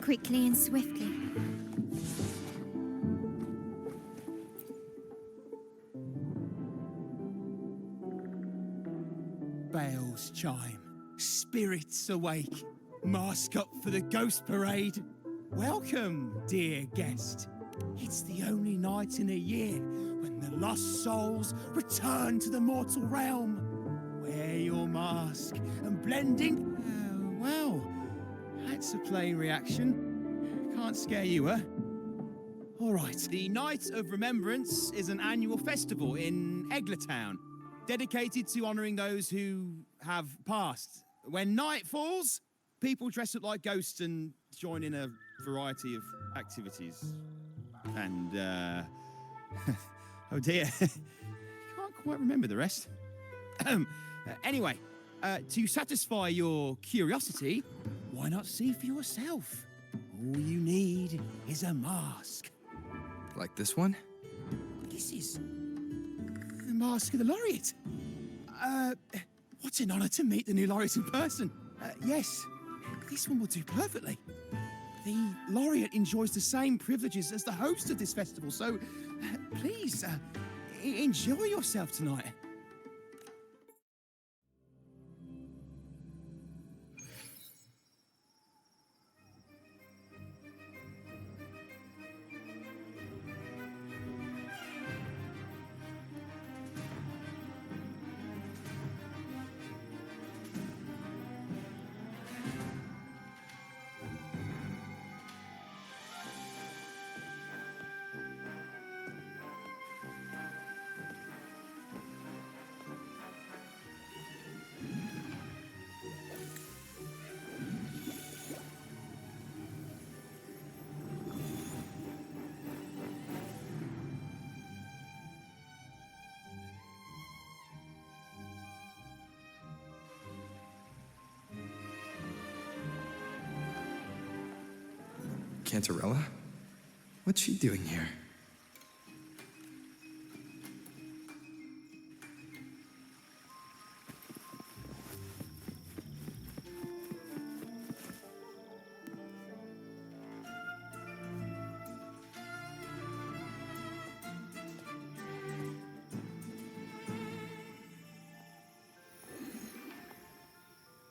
quickly and swiftly. Bells chime, spirits awake, mask up for the ghost parade. Welcome, dear guest. It's the only night in a year when the lost souls return to the mortal realm. Wear your mask and blending. Well, that's a plain reaction. Can't scare you, huh? All right. The Night of Remembrance is an annual festival in Eglertown, dedicated to honouring those who have passed. When night falls, people dress up like ghosts and join in a variety of activities. And, oh dear, can't quite remember the rest. Anyway, to satisfy your curiosity, why not see for yourself? All you need is a mask. Like this one? This is the mask of the laureate. What an honour to meet the new laureate in person. Yes, this one will do perfectly. The laureate enjoys the same privileges as the host of this festival, so please, enjoy yourself tonight. Cantarella? What's she doing here?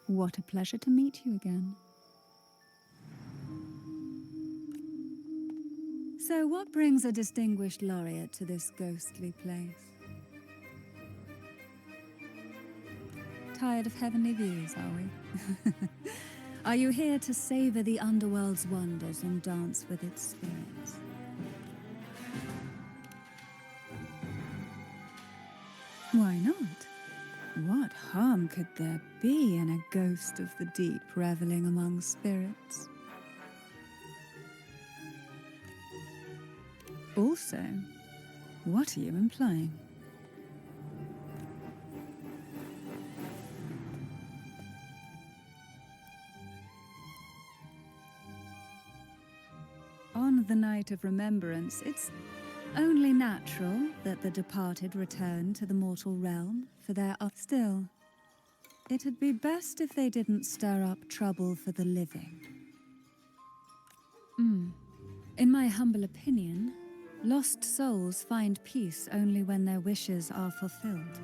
What a pleasure to meet you again. So what brings a distinguished laureate to this ghostly place? Tired of heavenly views, are we? Are you here to savor the underworld's wonders and dance with its spirits? Why not? What harm could there be in a ghost of the deep reveling among spirits? Also, what are you implying? On the night of remembrance, it's only natural that the departed return to the mortal realm for their still. It'd be best if they didn't stir up trouble for the living. In my humble opinion, lost souls find peace only when their wishes are fulfilled.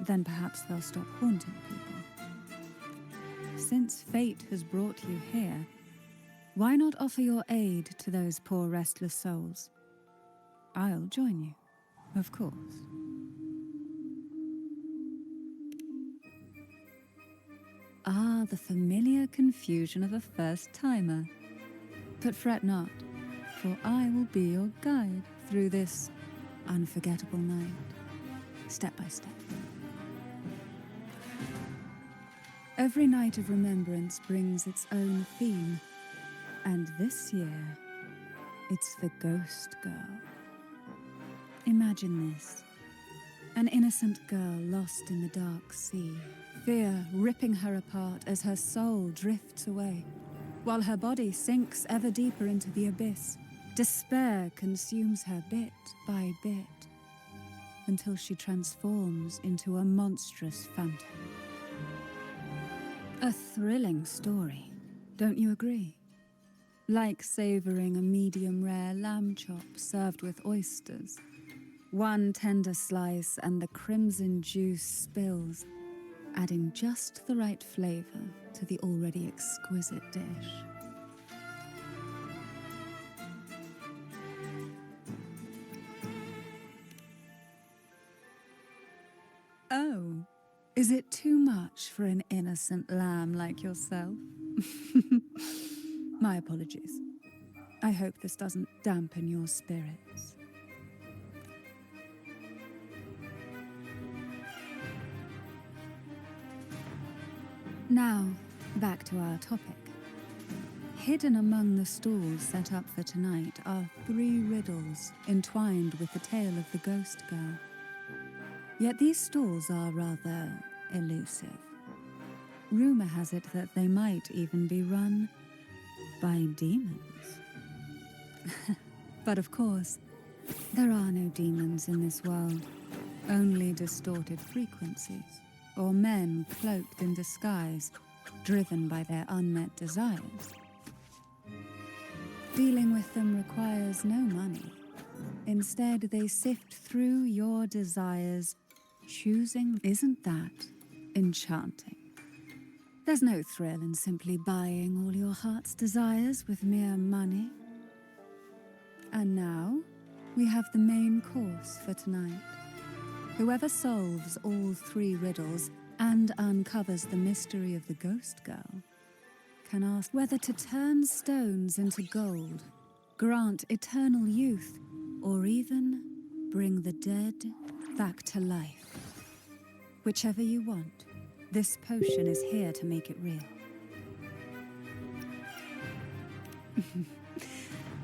Then perhaps they'll stop haunting people. Since fate has brought you here, why not offer your aid to those poor restless souls? I'll join you, of course. Ah, the familiar confusion of a first-timer. But fret not, for I will be your guide through this unforgettable night, step by step. Every night of remembrance brings its own theme, and this year, it's the Ghost Girl. Imagine this. An innocent girl lost in the dark sea, fear ripping her apart as her soul drifts away, while her body sinks ever deeper into the abyss. Despair consumes her bit by bit, until she transforms into a monstrous phantom. A thrilling story, don't you agree? like savouring a medium-rare lamb chop served with oysters. One tender slice and the crimson juice spills, adding just the right flavour to the already exquisite dish. Oh, is it too much for an innocent lamb like yourself? My apologies. I hope this doesn't dampen your spirits. Now, back to our topic. Hidden among the stalls set up for tonight are 3 riddles entwined with the tale of the ghost girl. Yet these stalls are rather elusive. Rumour has it that they might even be run by demons. But of course, there are no demons in this world, only distorted frequencies, or men cloaked in disguise, driven by their unmet desires. Dealing with them requires no money. Instead, they sift through your desires, choosing. Isn't that enchanting? There's no thrill in simply buying all your heart's desires with mere money. And now, we have the main course for tonight. Whoever solves all 3 riddles and uncovers the mystery of the ghost girl can ask whether to turn stones into gold, grant eternal youth, or even bring the dead back to life. Whichever you want, this potion is here to make it real.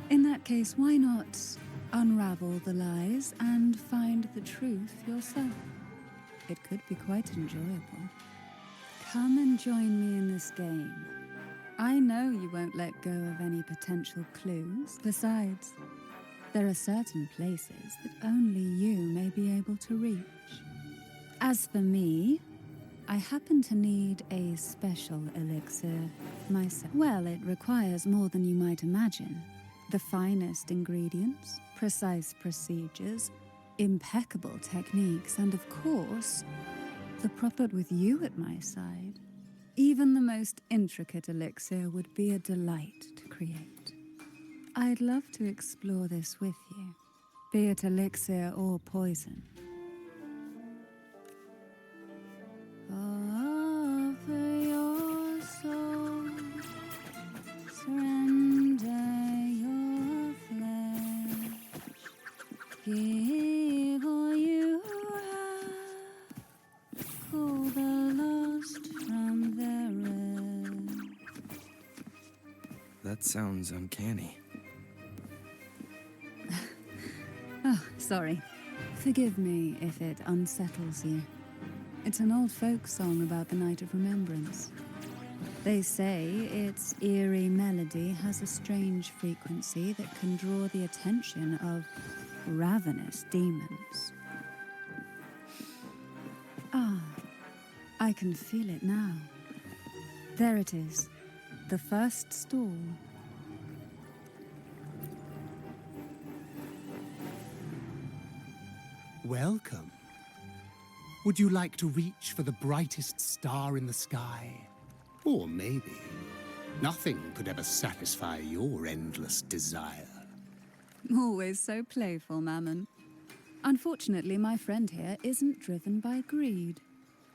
In that case, why not unravel the lies and find the truth yourself? It could be quite enjoyable. Come and join me in this game. I know you won't let go of any potential clues. Besides, there are certain places that only you may be able to reach. As for me, I happen to need a special elixir myself. Well, it requires more than you might imagine. The finest ingredients, precise procedures, impeccable techniques, and of course, the proper with you at my side. Even the most intricate elixir would be a delight to create. I'd love to explore this with you, be it elixir or poison. Offer your soul, surrender your flesh, give all you have, call the lost from their rest. That sounds uncanny. Oh, sorry. Forgive me if it unsettles you. It's an old folk song about the Night of Remembrance. They say its eerie melody has a strange frequency that can draw the attention of ravenous demons. Ah, I can feel it now. There it is, the first stall. Welcome. Would you like to reach for the brightest star in the sky? Or maybe nothing could ever satisfy your endless desire. Always so playful, Mammon. Unfortunately, my friend here isn't driven by greed.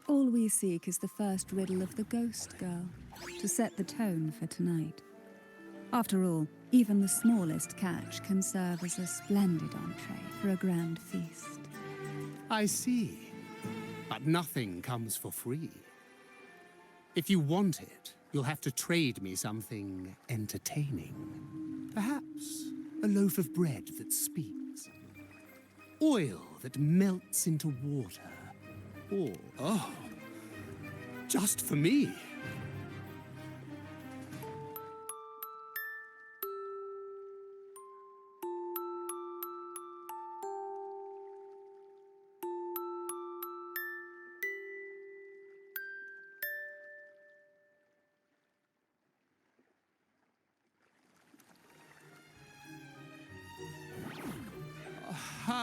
All we seek is the first riddle of the ghost girl, to set the tone for tonight. After all, even the smallest catch can serve as a splendid entree for a grand feast. I see. But nothing comes for free. If you want it, you'll have to trade me something entertaining. Perhaps a loaf of bread that speaks. Oil that melts into water. Or, oh, just for me.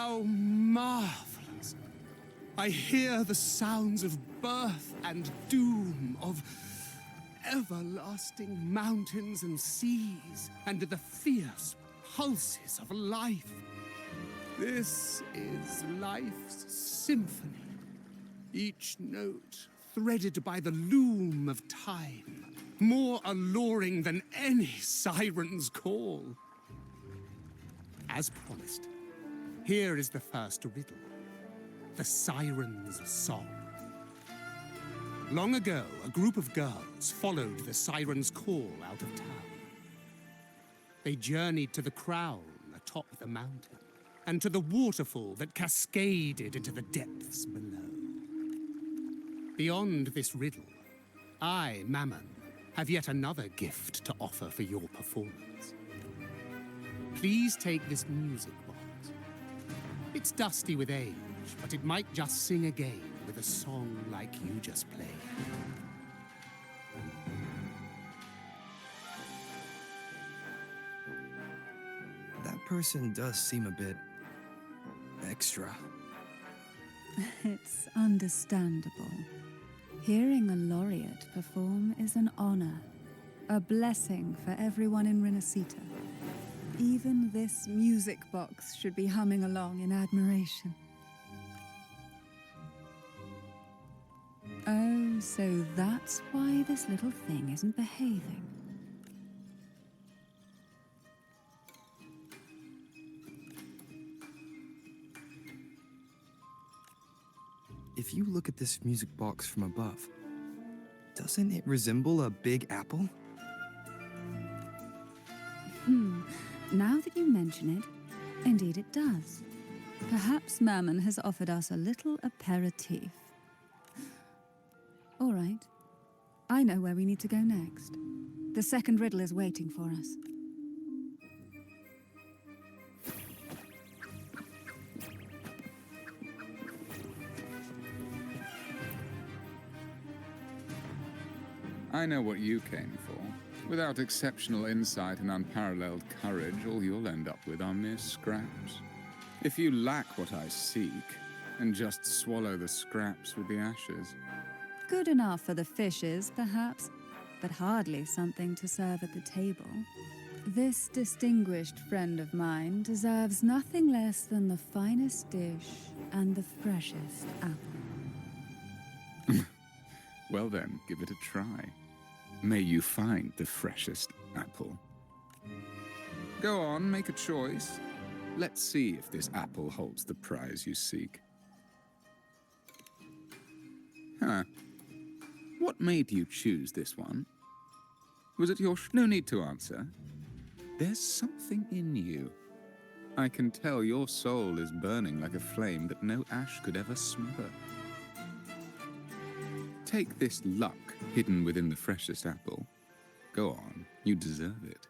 How marvelous! I hear the sounds of birth and doom, of everlasting mountains and seas, and the fierce pulses of life. This is life's symphony, each note threaded by the loom of time, more alluring than any siren's call. As promised, here is the first riddle, the siren's song. Long ago, a group of girls followed the siren's call out of town. They journeyed to the crown atop the mountain, and to the waterfall that cascaded into the depths below. Beyond this riddle, I, Mammon, have yet another gift to offer for your performance. Please take this music box. It's dusty with age, but it might just sing again with a song like you just played. That person does seem a bit extra. It's understandable. Hearing a laureate perform is an honor, a blessing for everyone in Renacita. Even this music box should be humming along in admiration. Oh, so that's why this little thing isn't behaving. If you look at this music box from above, doesn't it resemble a big apple? Now that you mention it, indeed it does. Perhaps Mammon has offered us a little aperitif. All right. I know where we need to go next. The second riddle is waiting for us. I know what you came for. Without exceptional insight and unparalleled courage, all you'll end up with are mere scraps. If you lack what I seek, and just swallow the scraps with the ashes. Good enough for the fishes, perhaps, but hardly something to serve at the table. This distinguished friend of mine deserves nothing less than the finest dish and the freshest apple. Well then, give it a try. May you find the freshest apple. Go on, make a choice. Let's see if this apple holds the prize you seek. Huh. What made you choose this one? Was it your no need to answer. There's something in you. I can tell your soul is burning like a flame that no ash could ever smother. Take this luck hidden within the freshest apple. Go on, you deserve it.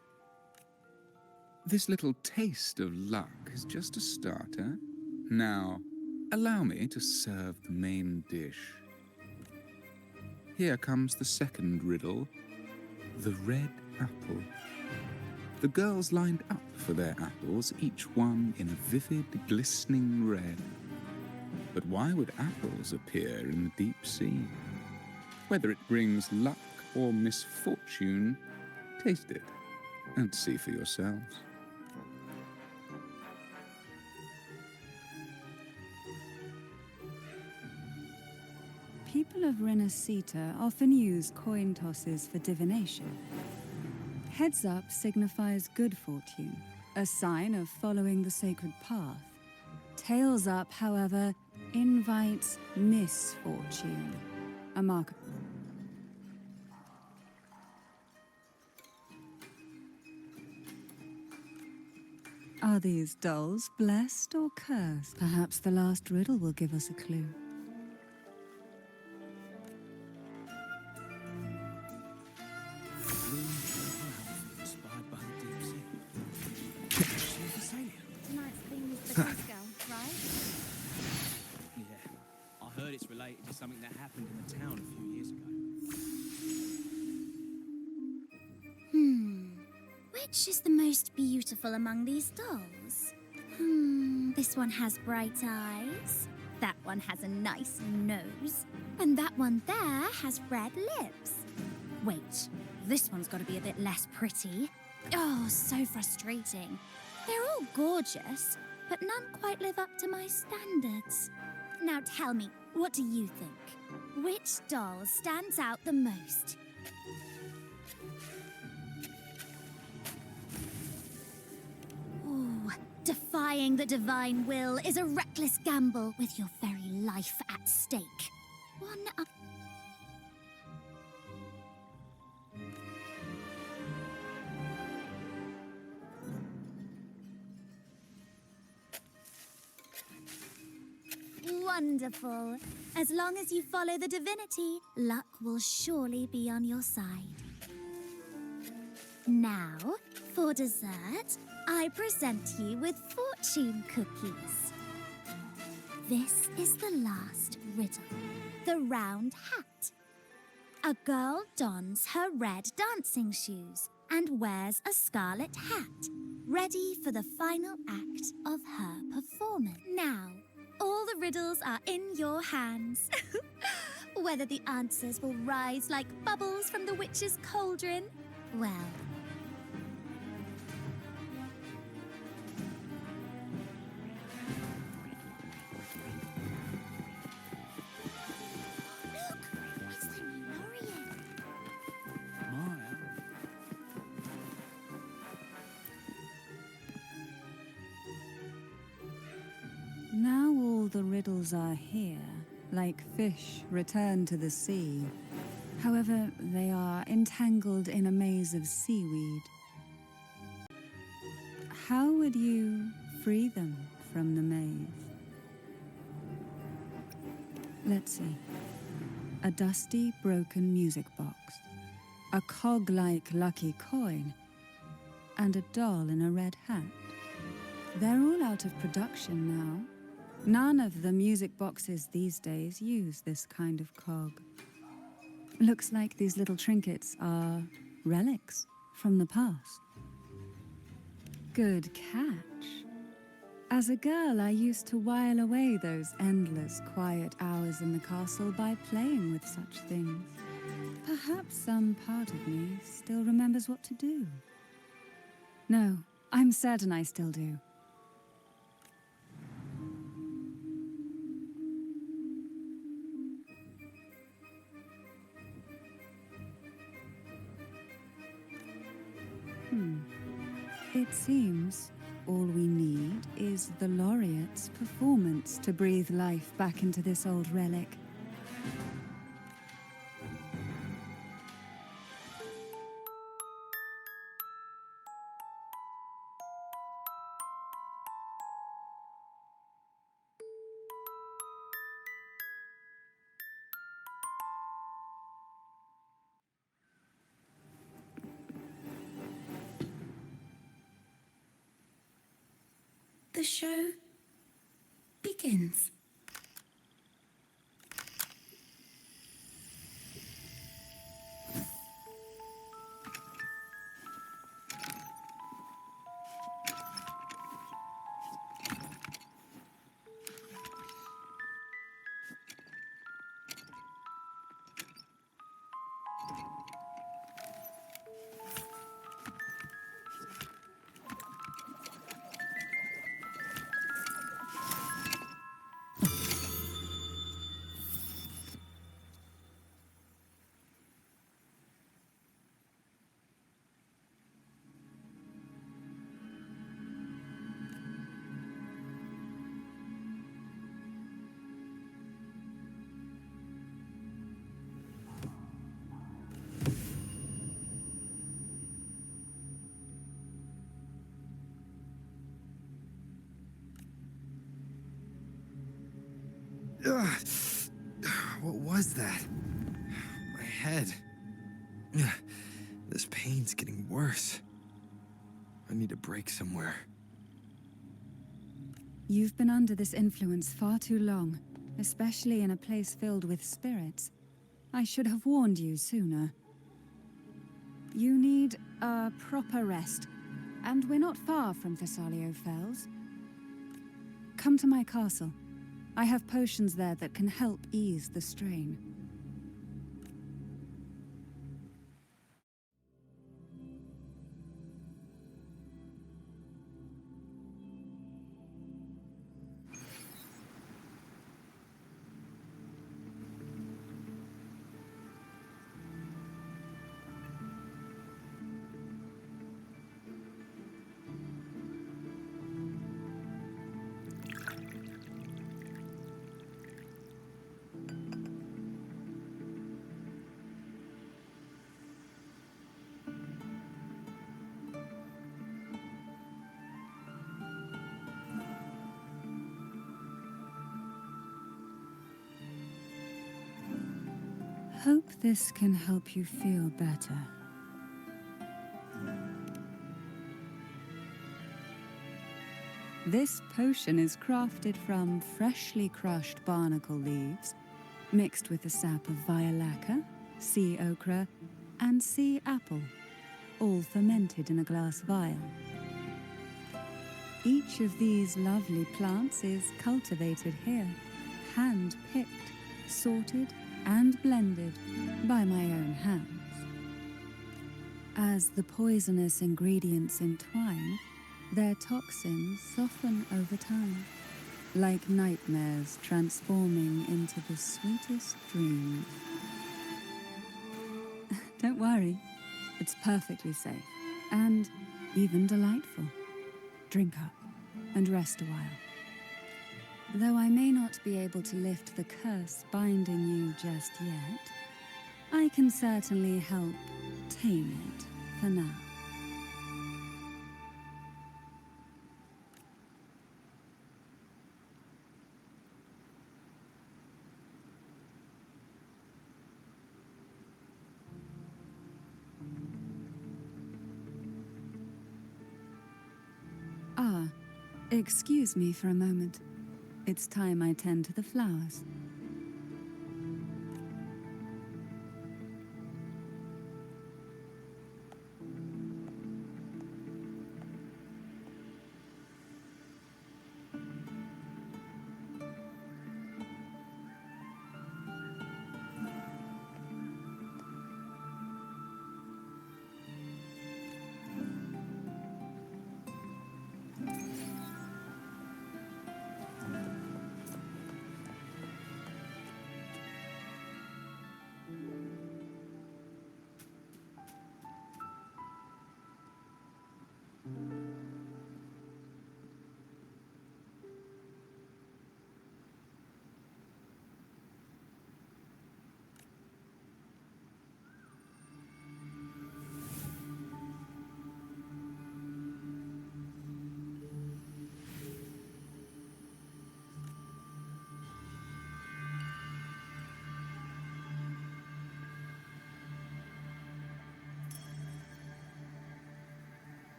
This little taste of luck is just a starter. Now, allow me to serve the main dish. Here comes the second riddle, the red apple. The girls lined up for their apples, each one in a vivid, glistening red. But why would apples appear in the deep sea? Whether it brings luck or misfortune, taste it and see for yourselves. People of Renacita often use coin tosses for divination. Heads up signifies good fortune, a sign of following the sacred path. Tails up, however, invites misfortune, a mark. Are these dolls blessed or cursed? Perhaps the last riddle will give us a clue. Inspired by the deep sea. She's a sailor. Tonight's theme is the ghost girl, right? Yeah, I heard it's related to something that happened in the town a few years ago. Which is the most beautiful among these dolls? This one has bright eyes. That one has a nice nose. And that one there has red lips. Wait, this one's got to be a bit less pretty. Oh, so frustrating. They're all gorgeous, but none quite live up to my standards. Now tell me, what do you think? Which doll stands out the most? Ooh, defying the divine will is a reckless gamble with your very life at stake. One up. Wonderful. As long as you follow the divinity, luck will surely be on your side. Now, for dessert, I present you with fortune cookies. This is the last riddle, the round hat. A girl dons her red dancing shoes and wears a scarlet hat, ready for the final act of her performance. Now, all the riddles are in your hands. Whether the answers will rise like bubbles from the witch's cauldron, well... Look! It's the new laureate. Now all the riddles are here, like fish returned to the sea. However, they are entangled in a maze of seaweed. How would you free them from the maze? Let's see. A dusty, broken music box, a cog-like lucky coin, and a doll in a red hat. They're all out of production now. None of the music boxes these days use this kind of cog. Looks like these little trinkets are relics from the past. Good catch. As a girl, I used to while away those endless, quiet hours in the castle by playing with such things. Perhaps some part of me still remembers what to do. No, I'm certain I still do. It seems all we need is the laureate's performance to breathe life back into this old relic. The show begins. Ugh. What was that? My head. Ugh. This pain's getting worse. I need a break somewhere. You've been under this influence far too long, especially in a place filled with spirits. I should have warned you sooner. You need a proper rest, and we're not far from Thessalio Fells. Come to my castle. I have potions there that can help ease the strain. Hope this can help you feel better. This potion is crafted from freshly crushed barnacle leaves, mixed with the sap of violaca, sea okra, and sea apple, all fermented in a glass vial. Each of these lovely plants is cultivated here, hand-picked, sorted, and blended by my own hands. As the poisonous ingredients entwine, their toxins soften over time, like nightmares transforming into the sweetest dreams. Don't worry, it's perfectly safe and even delightful. Drink up and rest a while. Though I may not be able to lift the curse binding you just yet, I can certainly help tame it for now. Ah, excuse me for a moment. It's time I tend to the flowers.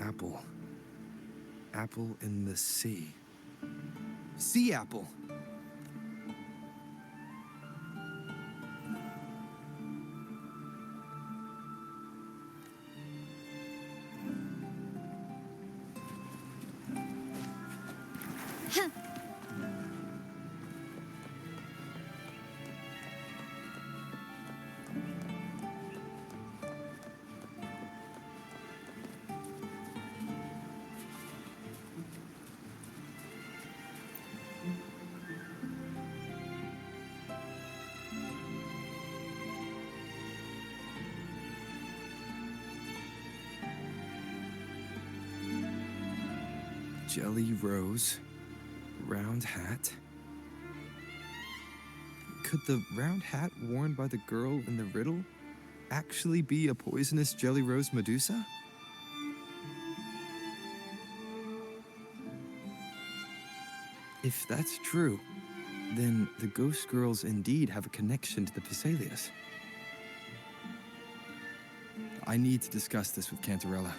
Apple. Apple in the sea. Sea apple! jelly rose, round hat. Could the round hat worn by the girl in the riddle actually be a poisonous jelly rose Medusa? If that's true, then the ghost girls indeed have a connection to the Physalias. I need to discuss this with Cantarella.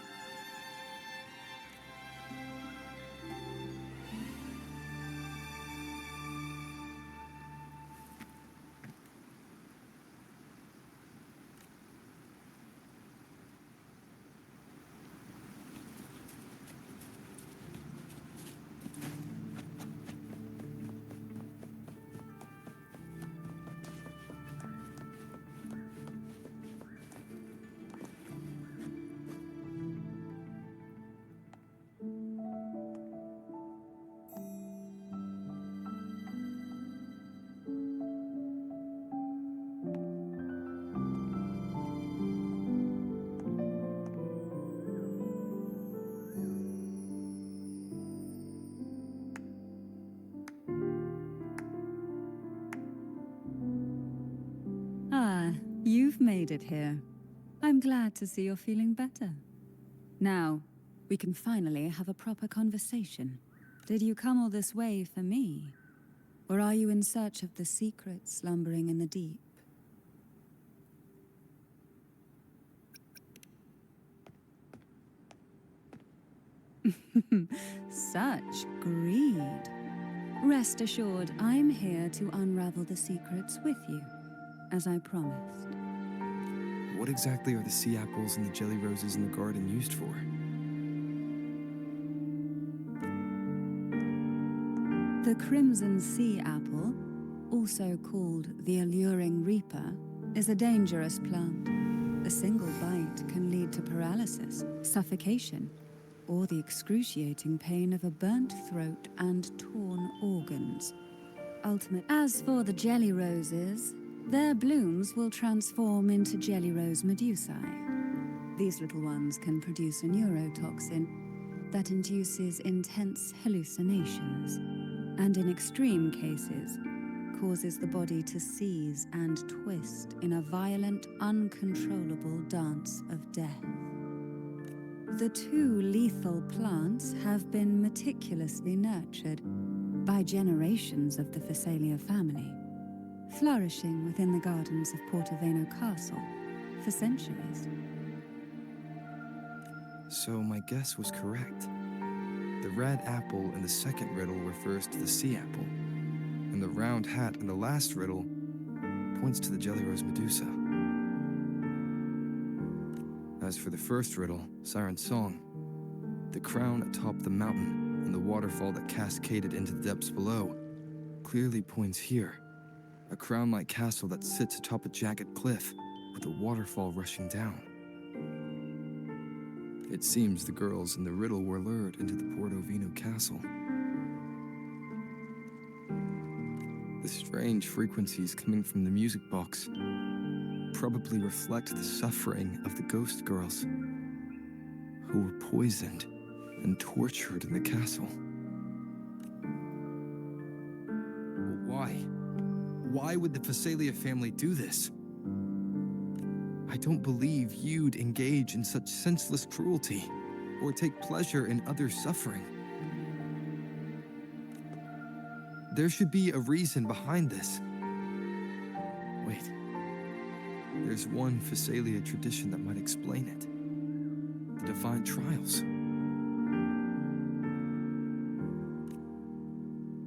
You've made it here. I'm glad to see you're feeling better. Now, we can finally have a proper conversation. Did you come all this way for me? Or are you in search of the secret slumbering in the deep? Such greed. Rest assured, I'm here to unravel the secrets with you, as I promised. What exactly are the sea apples and the jelly roses in the garden used for? The crimson sea apple, also called the alluring reaper, is a dangerous plant. A single bite can lead to paralysis, suffocation, or the excruciating pain of a burnt throat and torn organs. As for the jelly roses, their blooms will transform into jelly rose medusae. These little ones can produce a neurotoxin that induces intense hallucinations, and in extreme cases, causes the body to seize and twist in a violent, uncontrollable dance of death. The two lethal plants have been meticulously nurtured by generations of the Phasalia family, flourishing within the gardens of Portoveno Castle for centuries. So my guess was correct. The red apple in the second riddle refers to the sea apple, and the round hat in the last riddle points to the jelly rose Medusa. As for the first riddle, Siren's Song, the crown atop the mountain and the waterfall that cascaded into the depths below clearly points here. A crown-like castle that sits atop a jagged cliff with a waterfall rushing down. It seems the girls in the riddle were lured into the Portoveno castle. The strange frequencies coming from the music box probably reflect the suffering of the ghost girls who were poisoned and tortured in the castle. But why? Why would the Phasalia family do this? I don't believe you'd engage in such senseless cruelty or take pleasure in others' suffering. There should be a reason behind this. Wait. There's one Phasalia tradition that might explain it. The divine trials.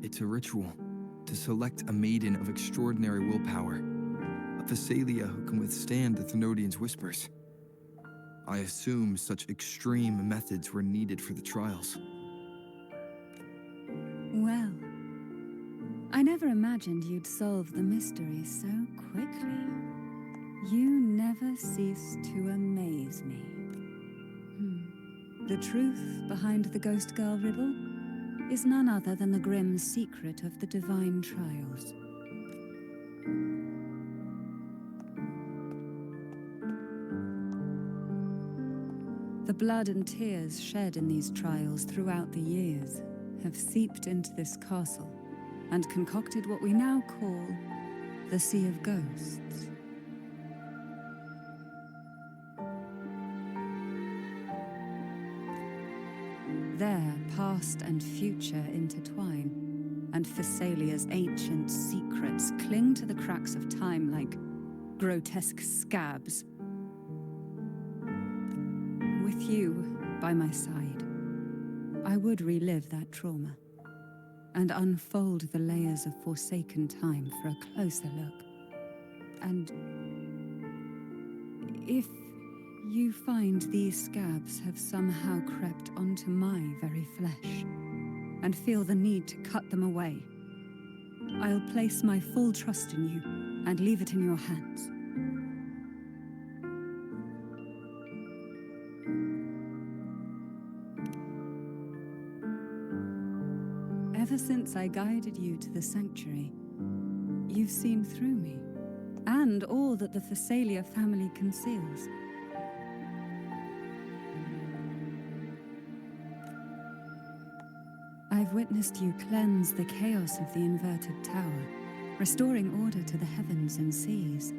It's a ritual to select a maiden of extraordinary willpower, a Phasalia who can withstand the Thenodians' whispers. I assume such extreme methods were needed for the trials. Well, I never imagined you'd solve the mystery so quickly. You never cease to amaze me. The truth behind the Ghost Girl riddle is none other than the grim secret of the divine trials. The blood and tears shed in these trials throughout the years have seeped into this castle and concocted what we now call the Sea of Ghosts. There, past and future intertwine, and Thessalia's ancient secrets cling to the cracks of time like grotesque scabs. With you by my side, I would relive that trauma and unfold the layers of forsaken time for a closer look. And if you find these scabs have somehow crept onto my very flesh and feel the need to cut them away, I'll place my full trust in you and leave it in your hands. Ever since I guided you to the sanctuary, you've seen through me, and all that the Thessalia family conceals. I've witnessed you cleanse the chaos of the inverted tower, restoring order to the heavens and seas.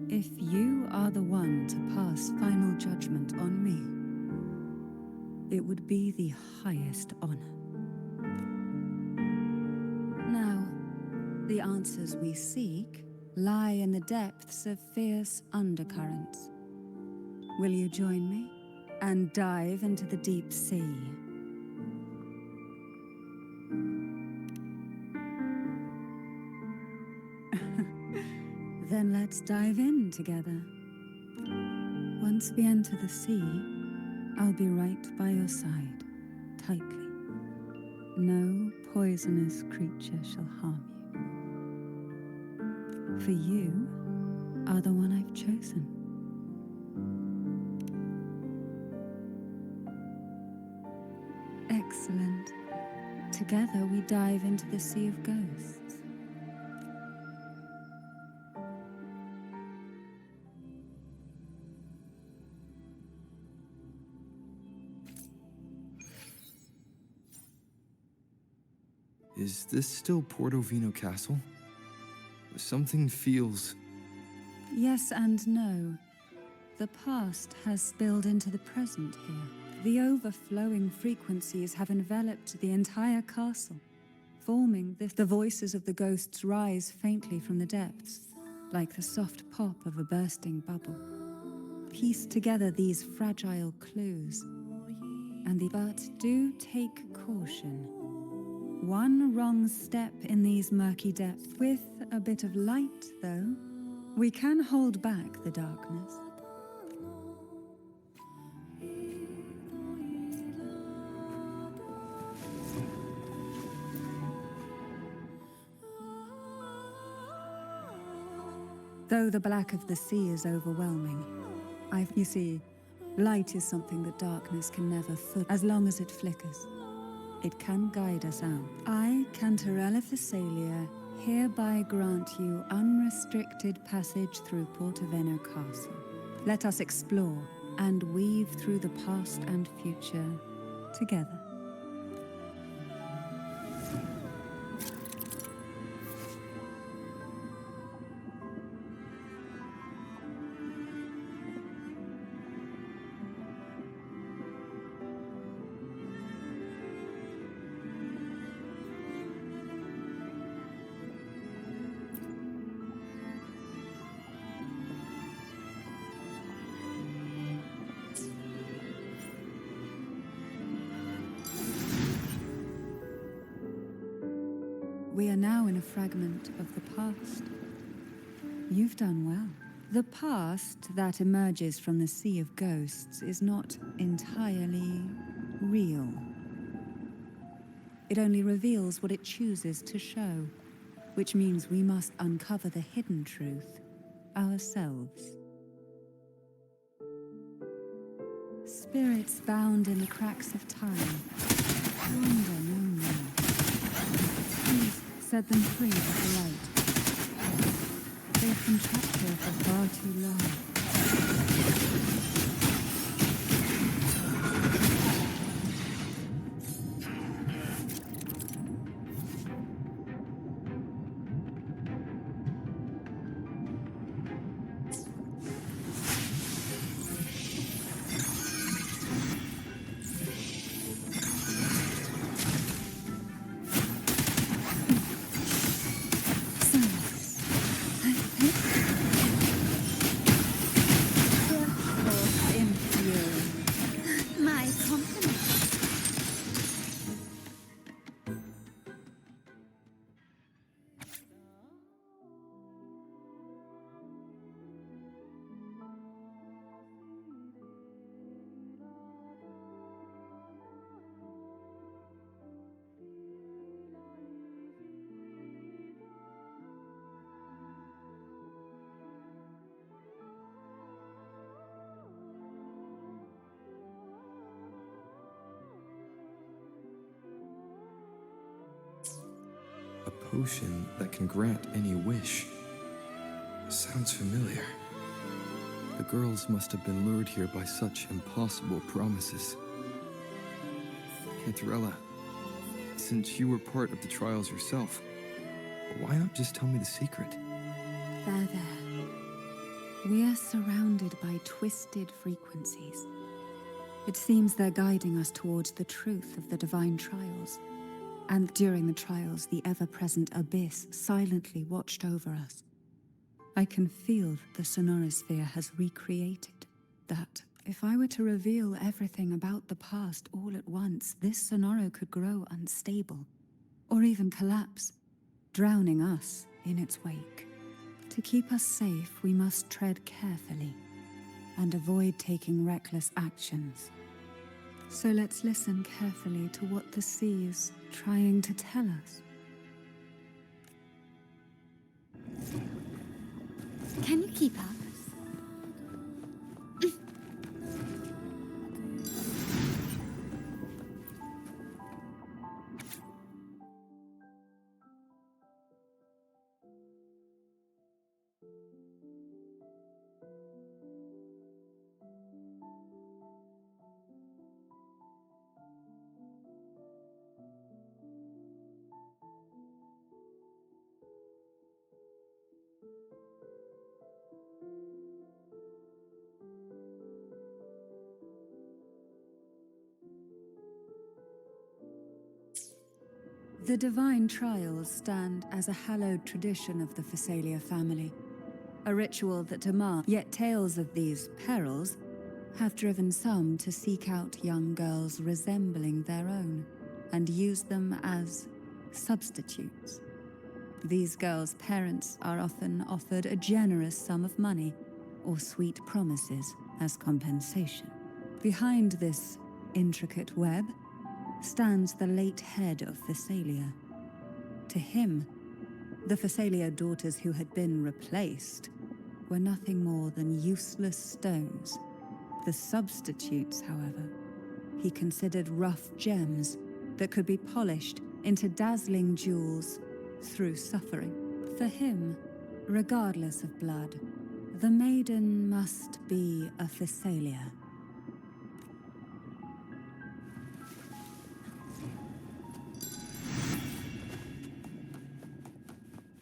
If you are the one to pass final judgment on me, it would be the highest honor. Now, the answers we seek lie in the depths of fierce undercurrents. Will you join me and dive into the deep sea? Then let's dive in together. Once we enter the sea, I'll be right by your side, tightly. No poisonous creature shall harm you. For you are the one I've chosen. Excellent. Together we dive into the Sea of Ghosts. Is this still Portovino Castle? Something feels... Yes and no. The past has spilled into the present here. The overflowing frequencies have enveloped the entire castle, forming this. The voices of the ghosts rise faintly from the depths, like the soft pop of a bursting bubble. Piece together these fragile clues, but do take caution. One wrong step in these murky depths. With a bit of light, though, we can hold back the darkness. Though the black of the sea is overwhelming, you see, light is something that darkness can never fool. As long as it flickers, it can guide us out. I, Cantarella Thessalia, hereby grant you unrestricted passage through Portovino Castle. Let us explore and weave through the past and future together. We are now in a fragment of the past. You've done well. The past that emerges from the Sea of Ghosts is not entirely real. It only reveals what it chooses to show, which means we must uncover the hidden truth ourselves. Spirits bound in the cracks of time wander no more. Please set them free with the light. They've been trapped here for far too long. potion that can grant any wish. Sounds familiar. The girls must have been lured here by such impossible promises. Cantarella, since you were part of the trials yourself, why not just tell me the secret? There. We are surrounded by twisted frequencies. It seems they're guiding us towards the truth of the divine trials. And during the trials, the ever-present abyss silently watched over us. I can feel that the sonorosphere has recreated. That if I were to reveal everything about the past all at once, this sonoro could grow unstable, or even collapse, drowning us in its wake. To keep us safe, we must tread carefully and avoid taking reckless actions. So let's listen carefully to what the sea is trying to tell us. Can you keep up? The divine trials stand as a hallowed tradition of the Phasalia family, a ritual that demands, yet tales of these perils have driven some to seek out young girls resembling their own and use them as substitutes. These girls' parents are often offered a generous sum of money or sweet promises as compensation. Behind this intricate web stands the late head of Phasalia. To him, the Phasalia daughters who had been replaced were nothing more than useless stones. The substitutes, however, he considered rough gems that could be polished into dazzling jewels through suffering. For him, regardless of blood, the maiden must be a Phasalia.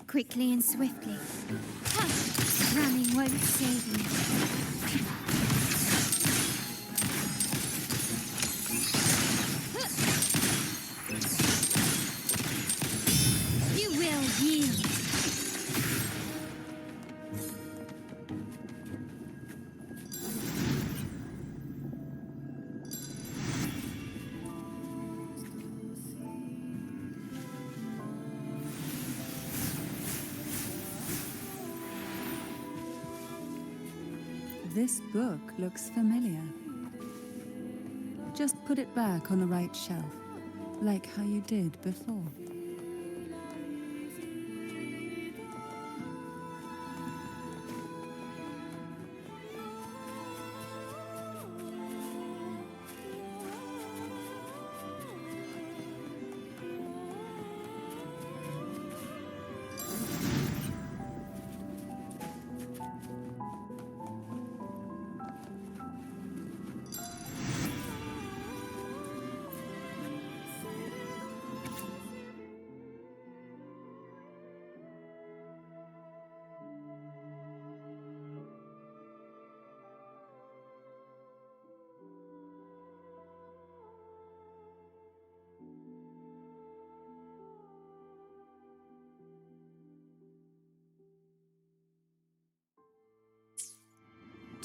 Quickly and swiftly. Hush! Running won't save you. You will yield. This book looks familiar. Just put it back on the right shelf, like how you did before.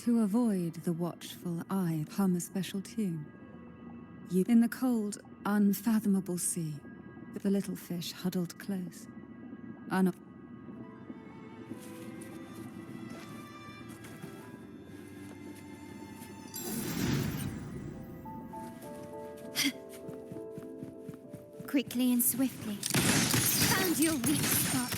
To avoid the watchful eye, hum a special tune. In the cold, unfathomable sea, the little fish huddled close. Quickly and swiftly. Found your weak spot.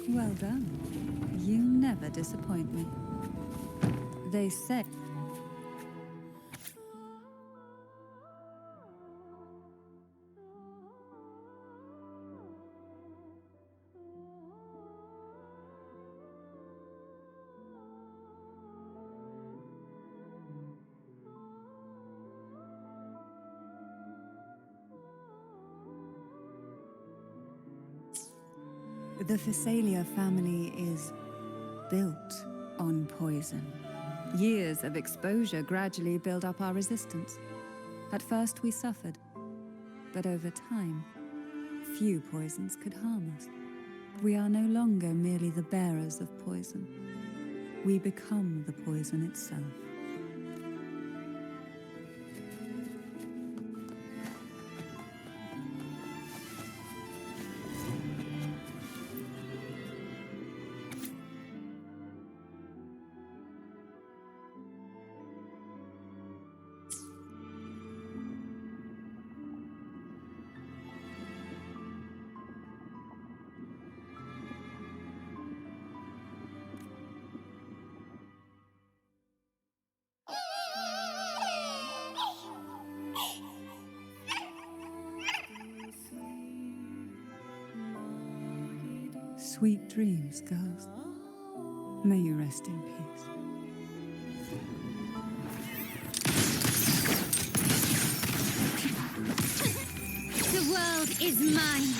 Well done. You never disappoint me. They say... The Phasalia family is built on poison. Years of exposure gradually build up our resistance. At first we suffered, but over time, few poisons could harm us. We are no longer merely the bearers of poison. We become the poison itself. Sweet dreams, girls. May you rest in peace. The world is mine.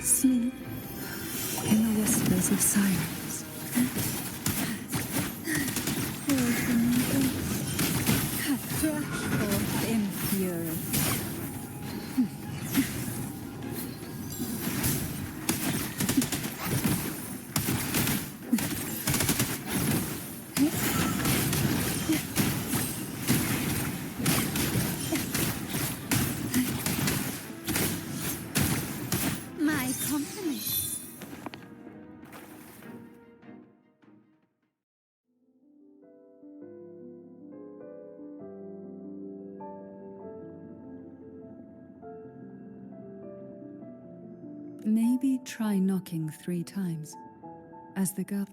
Sleep in the whispers of silence. Poison ghosts, rush forth in fury. My compliments. Maybe try knocking 3 times, as the girl...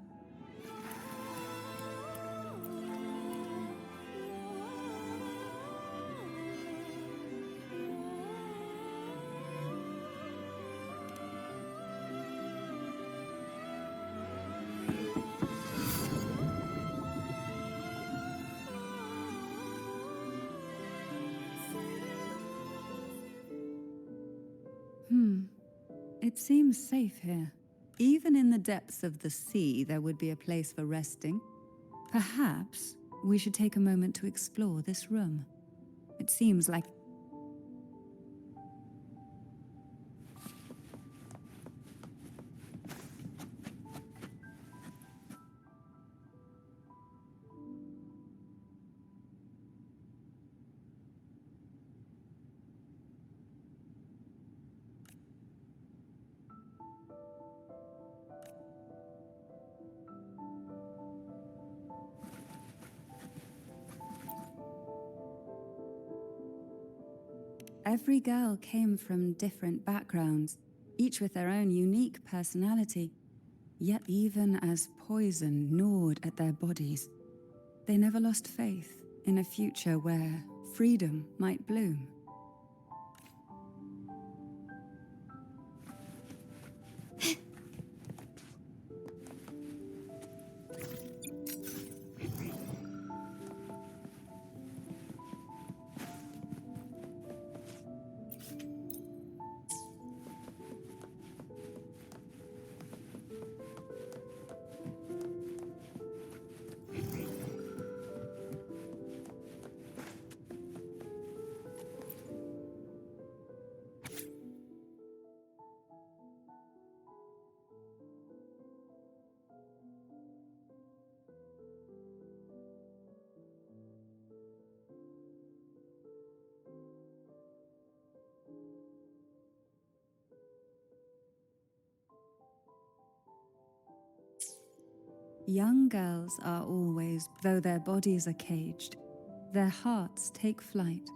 It seems safe here. Even in the depths of the sea, there would be a place for resting. Perhaps we should take a moment to explore this room. It seems like... Every girl came from different backgrounds, each with their own unique personality. Yet even as poison gnawed at their bodies, they never lost faith in a future where freedom might bloom. Young girls are always, though their bodies are caged, their hearts take flight.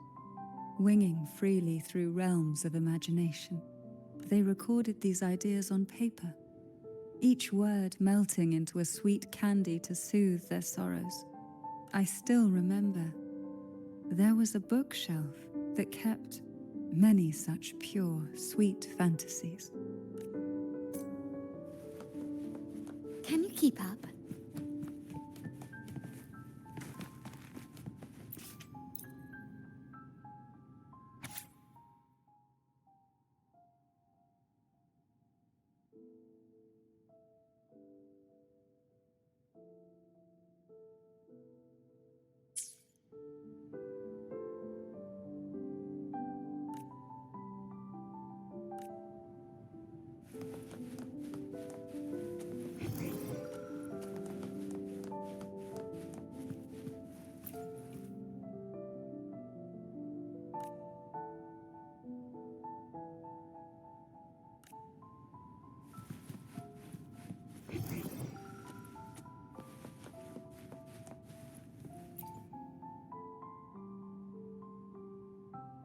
winging freely through realms of imagination. They recorded these ideas on paper, each word melting into a sweet candy to soothe their sorrows. I still remember there was a bookshelf that kept many such pure, sweet fantasies. Can you keep up?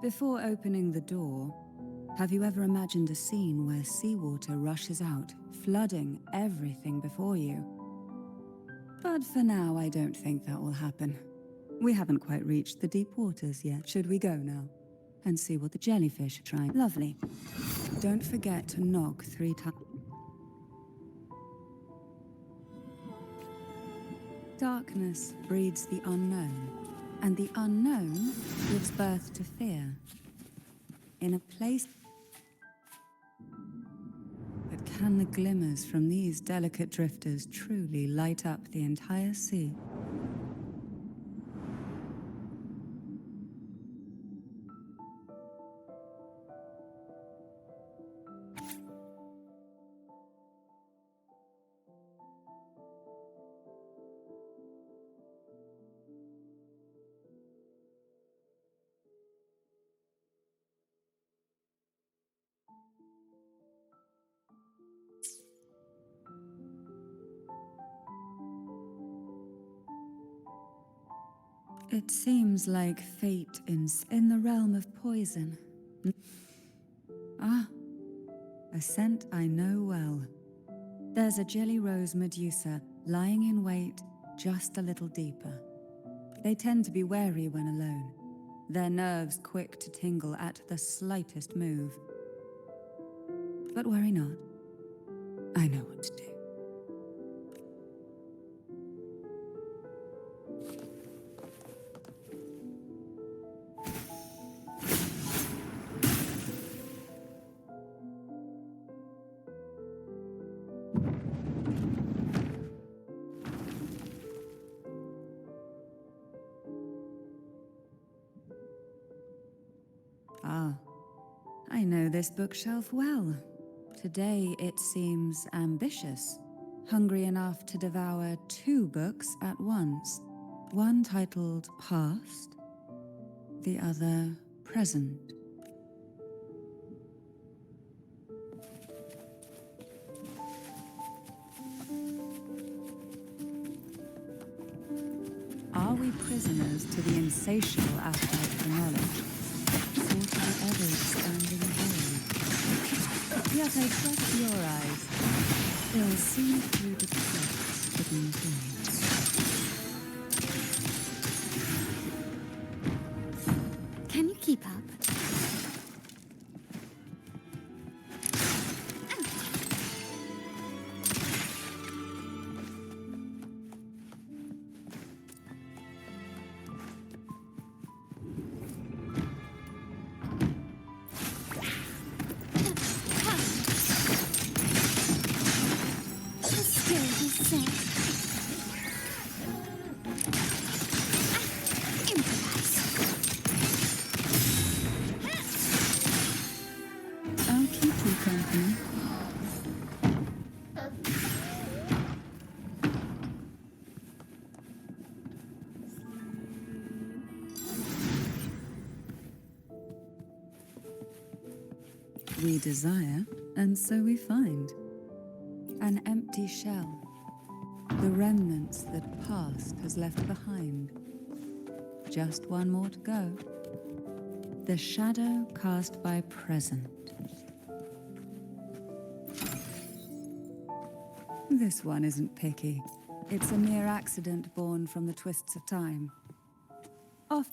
Before opening the door, have you ever imagined a scene where seawater rushes out, flooding everything before you? But for now, I don't think that will happen. We haven't quite reached the deep waters yet. Should we go now and see what the jellyfish are trying? Lovely. Don't forget to knock 3 times. Darkness breeds the unknown, and the unknown gives birth to fear. In a place... But can the glimmers from these delicate drifters truly light up the entire sea? It seems like fate in the realm of poison. Ah, a scent I know well. There's a jelly rose medusa lying in wait just a little deeper. They tend to be wary when alone, their nerves quick to tingle at the slightest move. But worry not. I know what to do. Ah, I know this bookshelf well. Today it seems ambitious, hungry enough to devour 2 books at once. One titled Past, the other Present. Are we prisoners to the insatiable appetite for knowledge? Or to the ever-expanding void? Yet I trust your eyes. They'll see through the cracks within the veins. Can you keep up? I'll keep you company. We desire, and so we find. An empty shell. The remnants that past has left behind. Just one more to go. The shadow cast by present. This one isn't picky. It's a mere accident born from the twists of time. Off.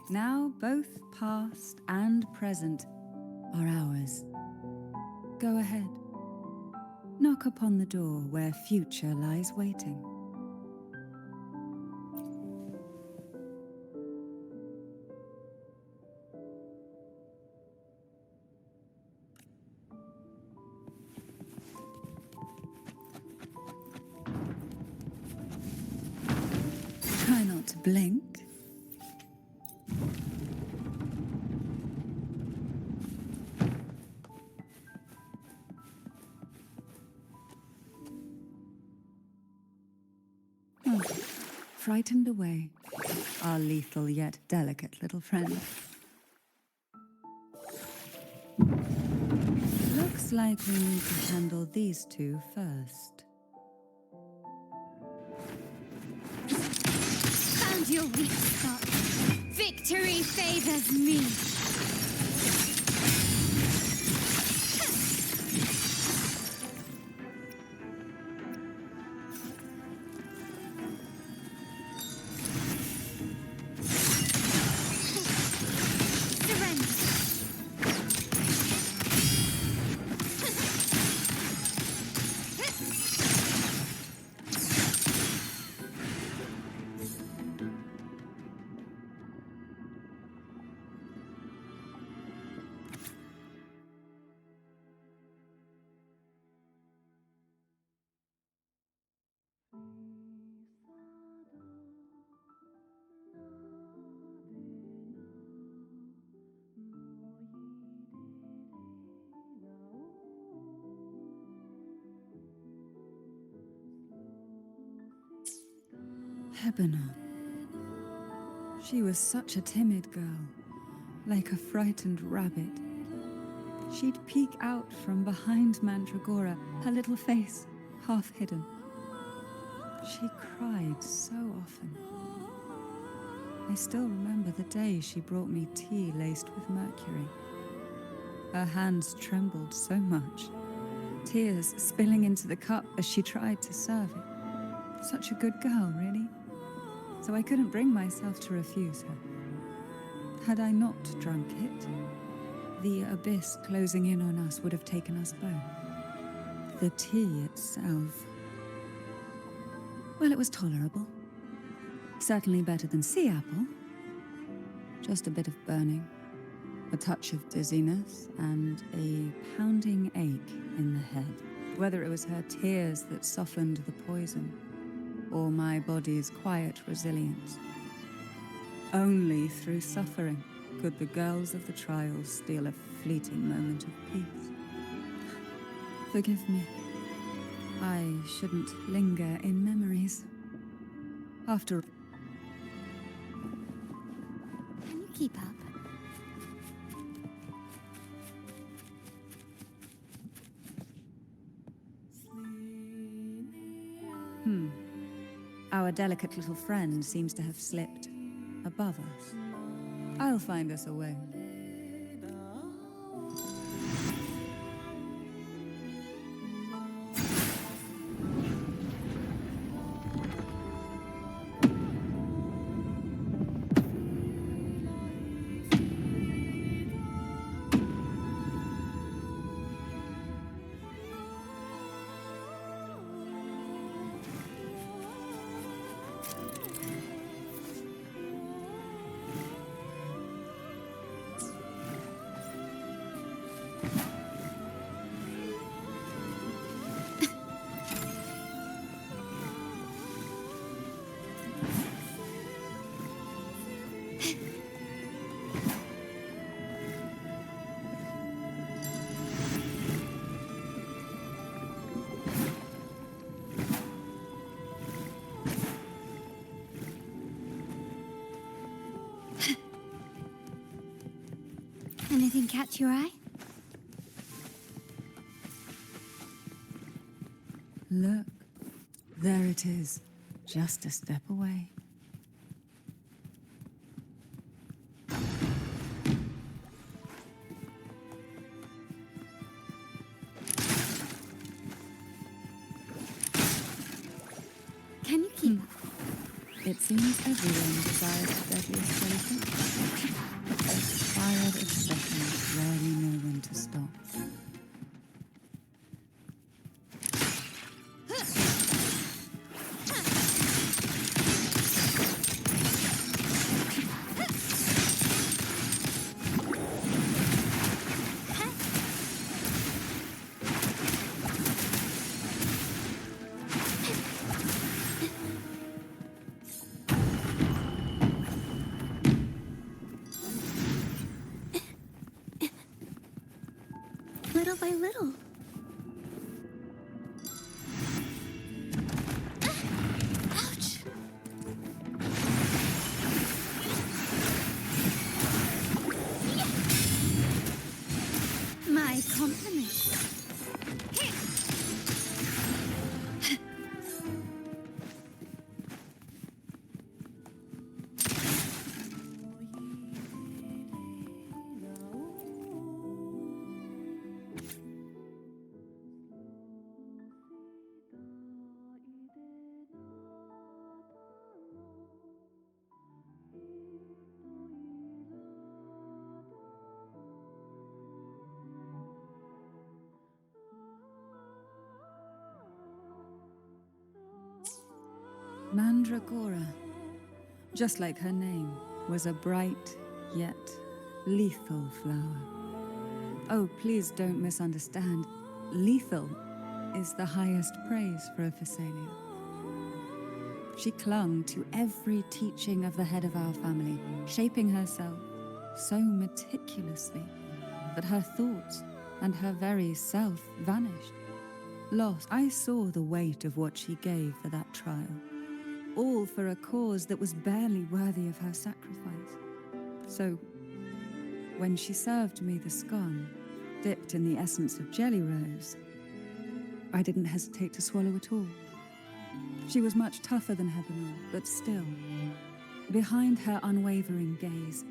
Now both past and present are ours. Go ahead. Knock upon the door where future lies waiting. Try not to blink. Frightened away, our lethal yet delicate little friend. Looks like we need to handle these two first. Found your weak spot. Victory favors me. Hebena. She was such a timid girl, like a frightened rabbit. She'd peek out from behind Mandragora, her little face half hidden. She cried so often. I still remember the day she brought me tea laced with mercury. Her hands trembled so much, tears spilling into the cup as she tried to serve it. Such a good girl, really. So I couldn't bring myself to refuse her. Had I not drunk it, the abyss closing in on us would have taken us both. The tea itself, well, it was tolerable. Certainly better than sea apple. Just a bit of burning, a touch of dizziness, and a pounding ache in the head. Whether it was her tears that softened the poison, or my body's quiet resilience. Only through suffering could the girls of the trials steal a fleeting moment of peace. Forgive me. I shouldn't linger in memories. After... Can you keep up? Our delicate little friend seems to have slipped above us. I'll find us a way. Anything catch your eye? Look, there it is. just a step away. Can you keep up? It seems everyone desires the deadliest jellyfish. Inspired obsessions rarely know when to stop. Little by little. Ouch! My compliments. Mandragora, just like her name, was a bright yet lethal flower. Oh, please don't misunderstand. Lethal is the highest praise for a Phasalia. She clung to every teaching of the head of our family, shaping herself so meticulously that her thoughts and her very self vanished. Lost, I saw the weight of what she gave for that trial. All for a cause that was barely worthy of her sacrifice. So, when she served me the scone, dipped in the essence of jelly rose, I didn't hesitate to swallow it all. She was much tougher than Heaven, but still, behind her unwavering gaze,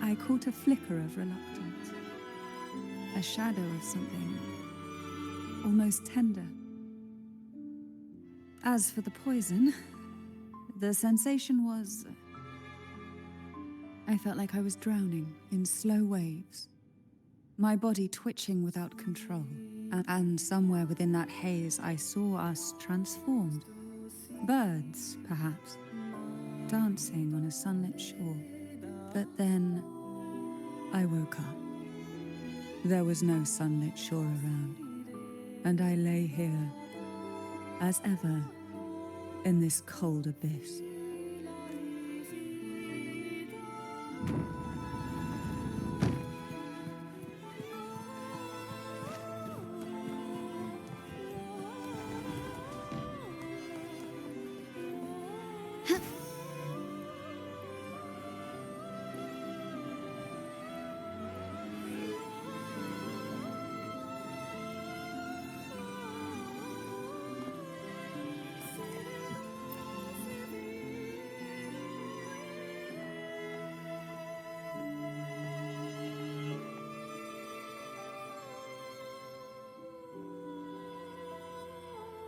I caught a flicker of reluctance, a shadow of something almost tender. As for the poison, the sensation was... I felt like I was drowning in slow waves, my body twitching without control. And somewhere within that haze, I saw us transformed. Birds, perhaps, dancing on a sunlit shore. But then I woke up. There was no sunlit shore around, and I lay here, as ever, in this cold abyss.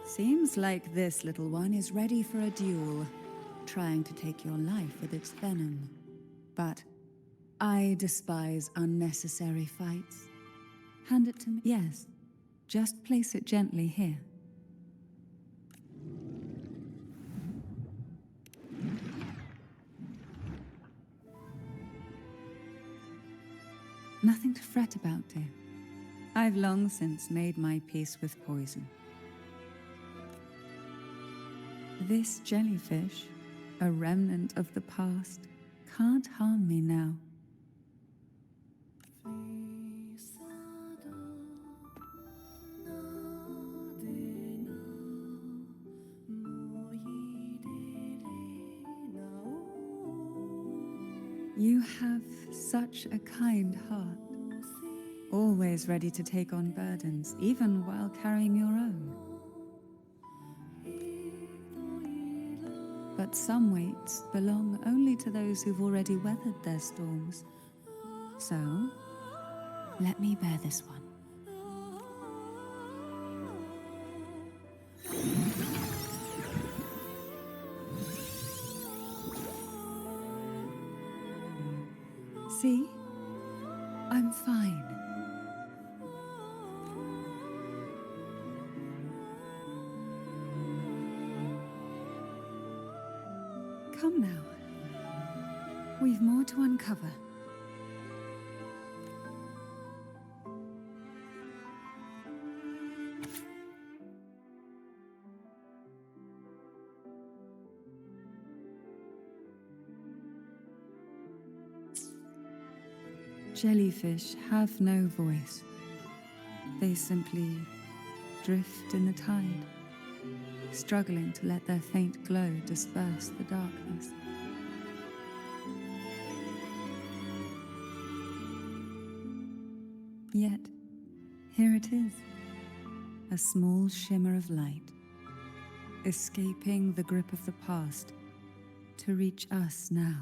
Seems like this little one is ready for a duel, trying to take your life with its venom. But I despise unnecessary fights. Hand it to me. Yes, just place it gently here. Nothing to fret about, dear. I've long since made my peace with poison. This jellyfish, a remnant of the past, can't harm me now. You have such a kind heart, always ready to take on burdens, even while carrying your own. But some weights belong only to those who've already weathered their storms. So, let me bear this one. See? I'm fine. Come now. We've more to uncover. Jellyfish have no voice. They simply drift in the tide, struggling to let their faint glow disperse the darkness. Yet, here it is, a small shimmer of light, escaping the grip of the past to reach us now.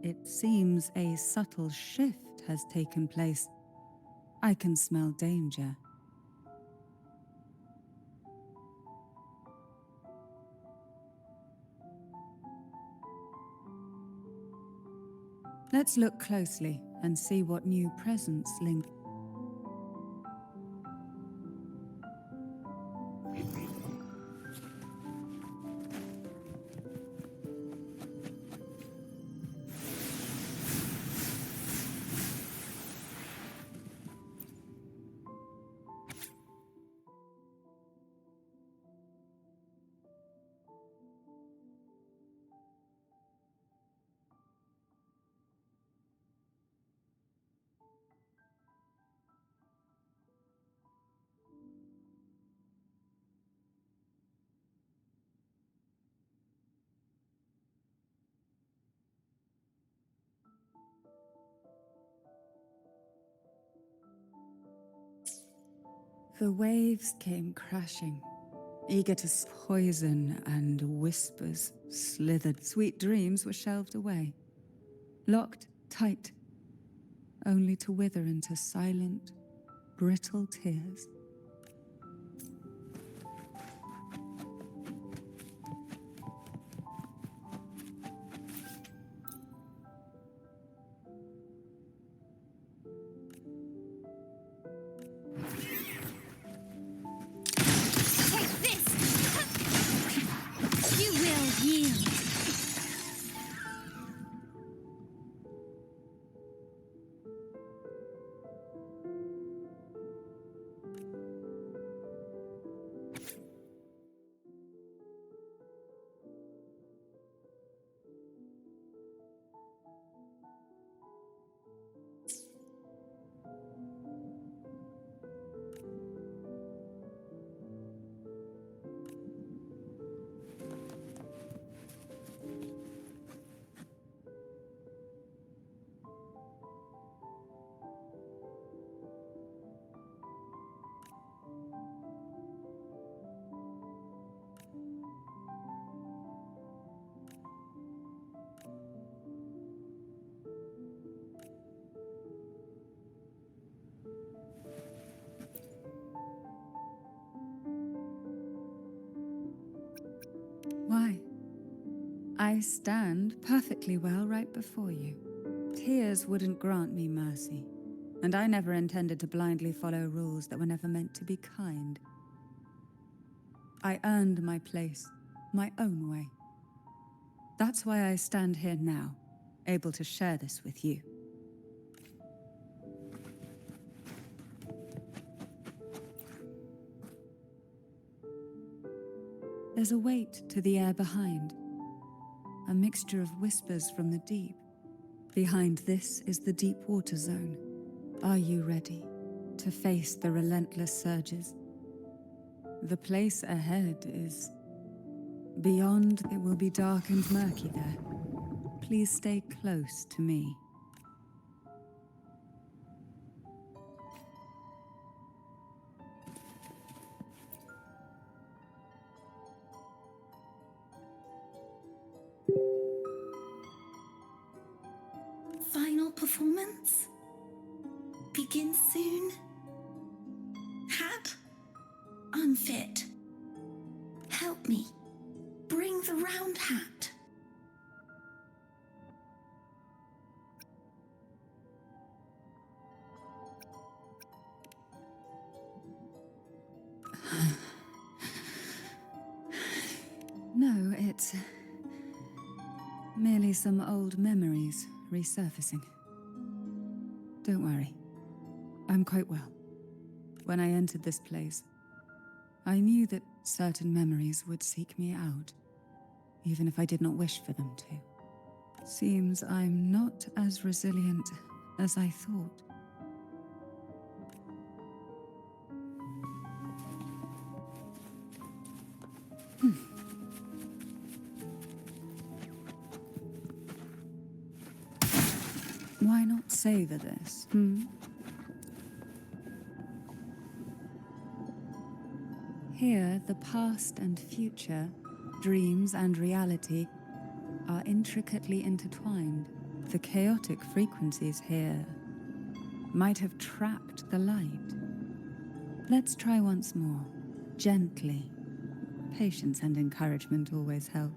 It seems a subtle shift has taken place. I can smell danger. Let's look closely and see what new presence link. The waves came crashing, eager to poison, and whispers slithered. Sweet dreams were shelved away, locked tight, only to wither into silent, brittle tears. Why? I stand perfectly well right before you. Tears wouldn't grant me mercy, and I never intended to blindly follow rules that were never meant to be kind. I earned my place, my own way. That's why I stand here now, able to share this with you. There's a weight to the air behind, a mixture of whispers from the deep, Behind this is the deep water zone. Are you ready to face the relentless surges? The place ahead is beyond. It will be dark and murky there. Please stay close to me. Final performance? Begin soon? Hat? Unfit. Help me. Bring the round hat. No, it's merely some old memories resurfacing. Don't worry. I'm quite well. When I entered this place, I knew that certain memories would seek me out, even if I did not wish for them to. Seems I'm not as resilient as I thought. Why not savor this, Here, the past and future, dreams and reality, are intricately intertwined. The chaotic frequencies here might have trapped the light. Let's try once more, gently. Patience and encouragement always help.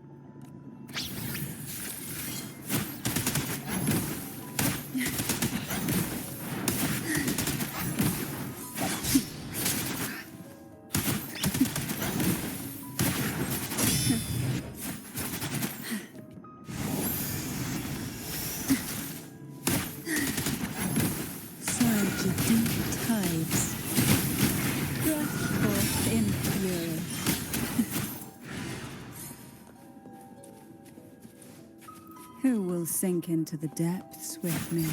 Who will sink into the depths with me?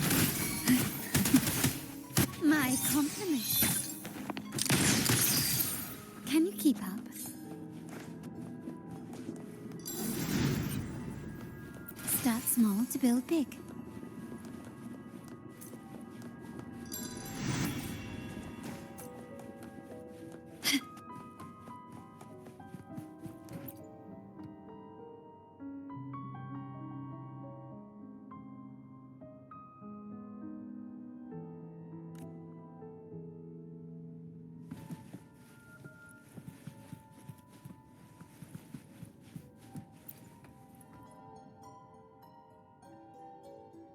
My compliments. Can you keep up? Start small to build big.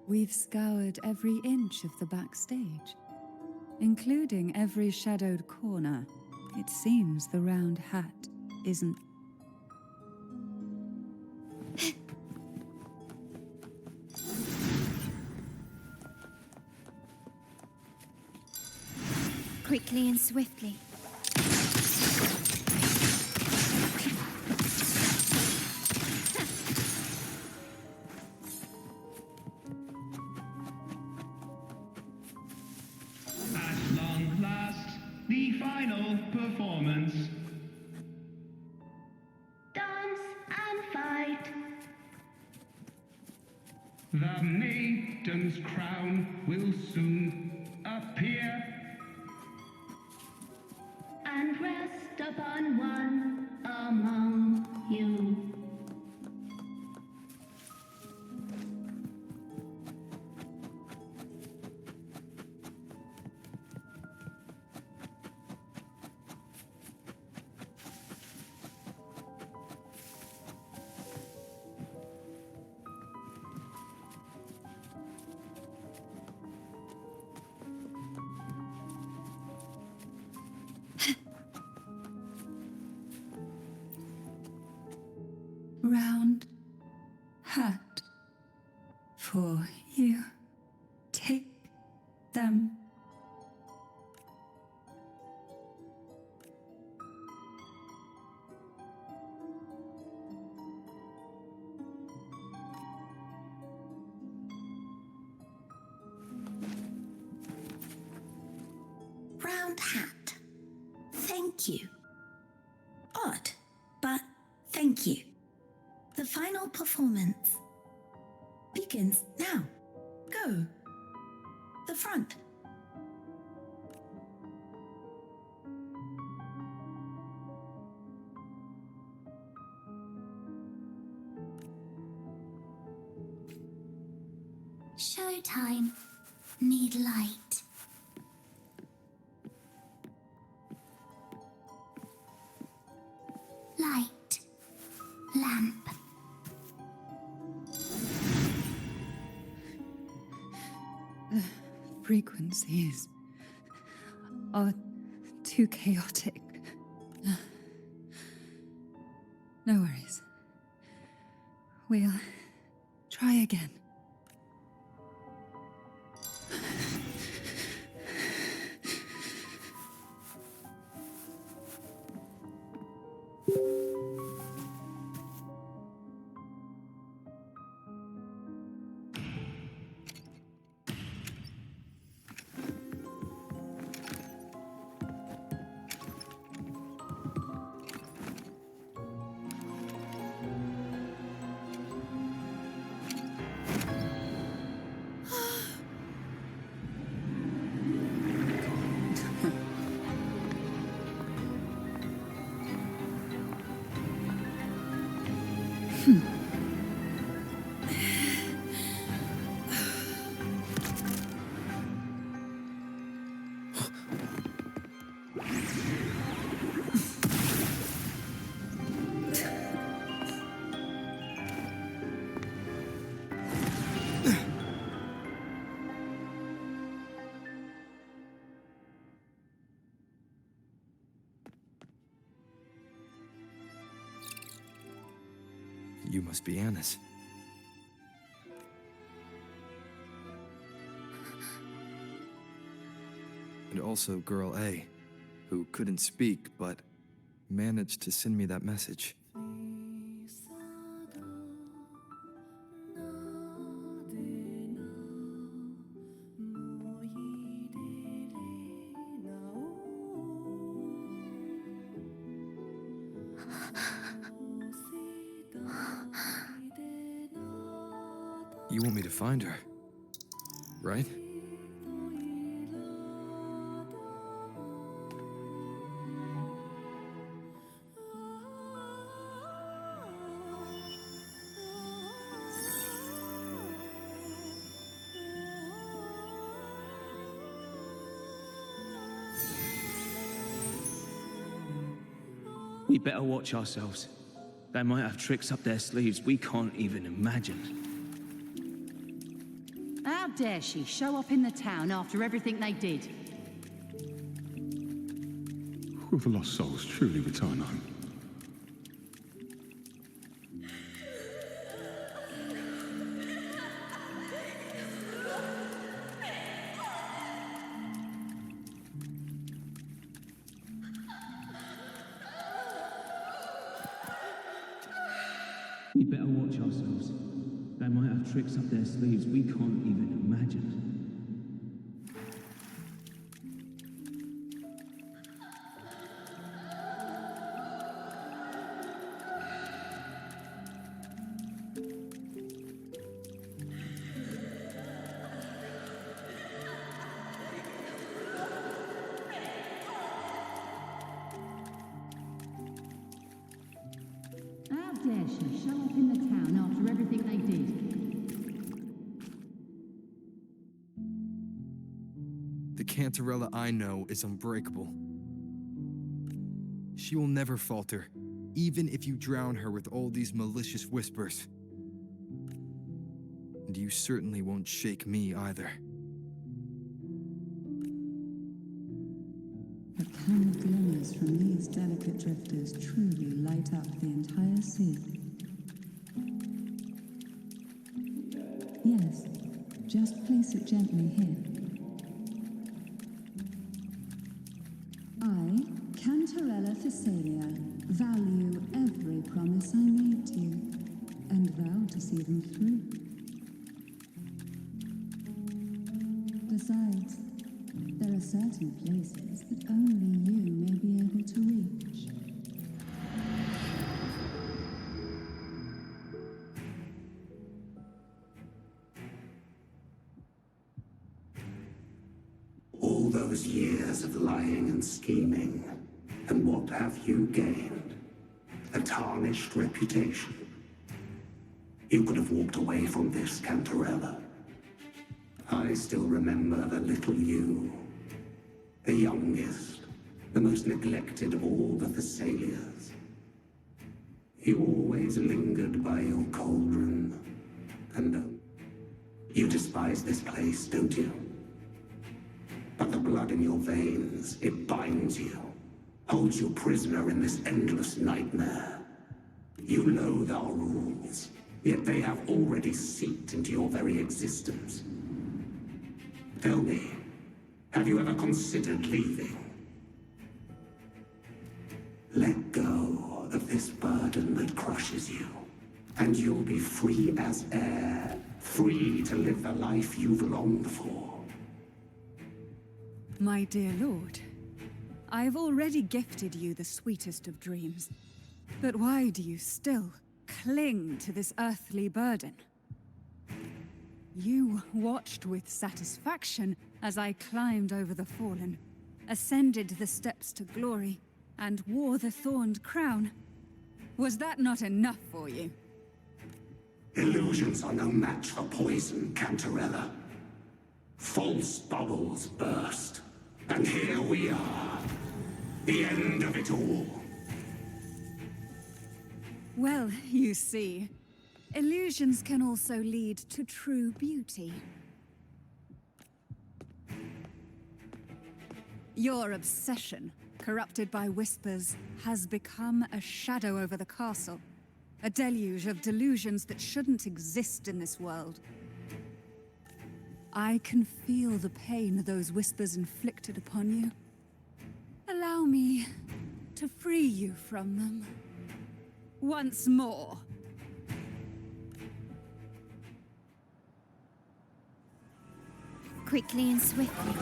We've scoured every inch of the backstage, including every shadowed corner. It seems the round hat isn't... Quickly and swiftly. The final performance. Dance and fight. The maiden's crown will soon appear And rest upon one among you. round hat. Thank you. Odd, but thank you. The final performance begins now. Go. The front. Showtime. Need light. Light. Lamp. The frequencies are too chaotic. No worries. We'll try again. You must be Anna's. And also Girl A, who couldn't speak but managed to send me that message. You want me to find her, right? We better watch ourselves. They might have tricks up their sleeves we can't even imagine. How dare she show up in the town after everything they did? Will the lost souls truly return home? We better watch ourselves. They might have tricks up their sleeves we can't even imagine. How dare she show up in the town after everything they did? The Cantarella I know is unbreakable. She will never falter, even if you drown her with all these malicious whispers. And you certainly won't shake me either. The candid glimmers from these delicate drifters truly light up the entire sea. Yes, just place it gently here. I, Cantarella Thessalia, value every promise I made to you, and vow to see them through. Besides, There are certain places that only you may be able to reach. All those years of lying and scheming, and what have you gained? A tarnished reputation. You could have walked away from this, Cantarella. I still remember the little you, the youngest, the most neglected of all the Thessalians. You always lingered by your cauldron, and you despise this place, don't you? But the blood in your veins, it binds you, holds you prisoner in this endless nightmare. You loathe our rules, yet they have already seeped into your very existence. Tell me, have you ever considered leaving? Let go of this burden that crushes you, and you'll be free as air, free to live the life you've longed for. My dear lord, I've already gifted you the sweetest of dreams. But why do you still cling to this earthly burden? You watched with satisfaction as I climbed over the fallen, ascended the steps to glory, and wore the thorned crown. Was that not enough for you? Illusions are no match for poison, Cantarella. False bubbles burst, and here we are. The end of it all. Well, you see, illusions can also lead to true beauty. Your obsession, corrupted by whispers, has become a shadow over the castle. A deluge of delusions that shouldn't exist in this world. I can feel the pain those whispers inflicted upon you. Allow me to free you from them. Once more. Quickly and swiftly.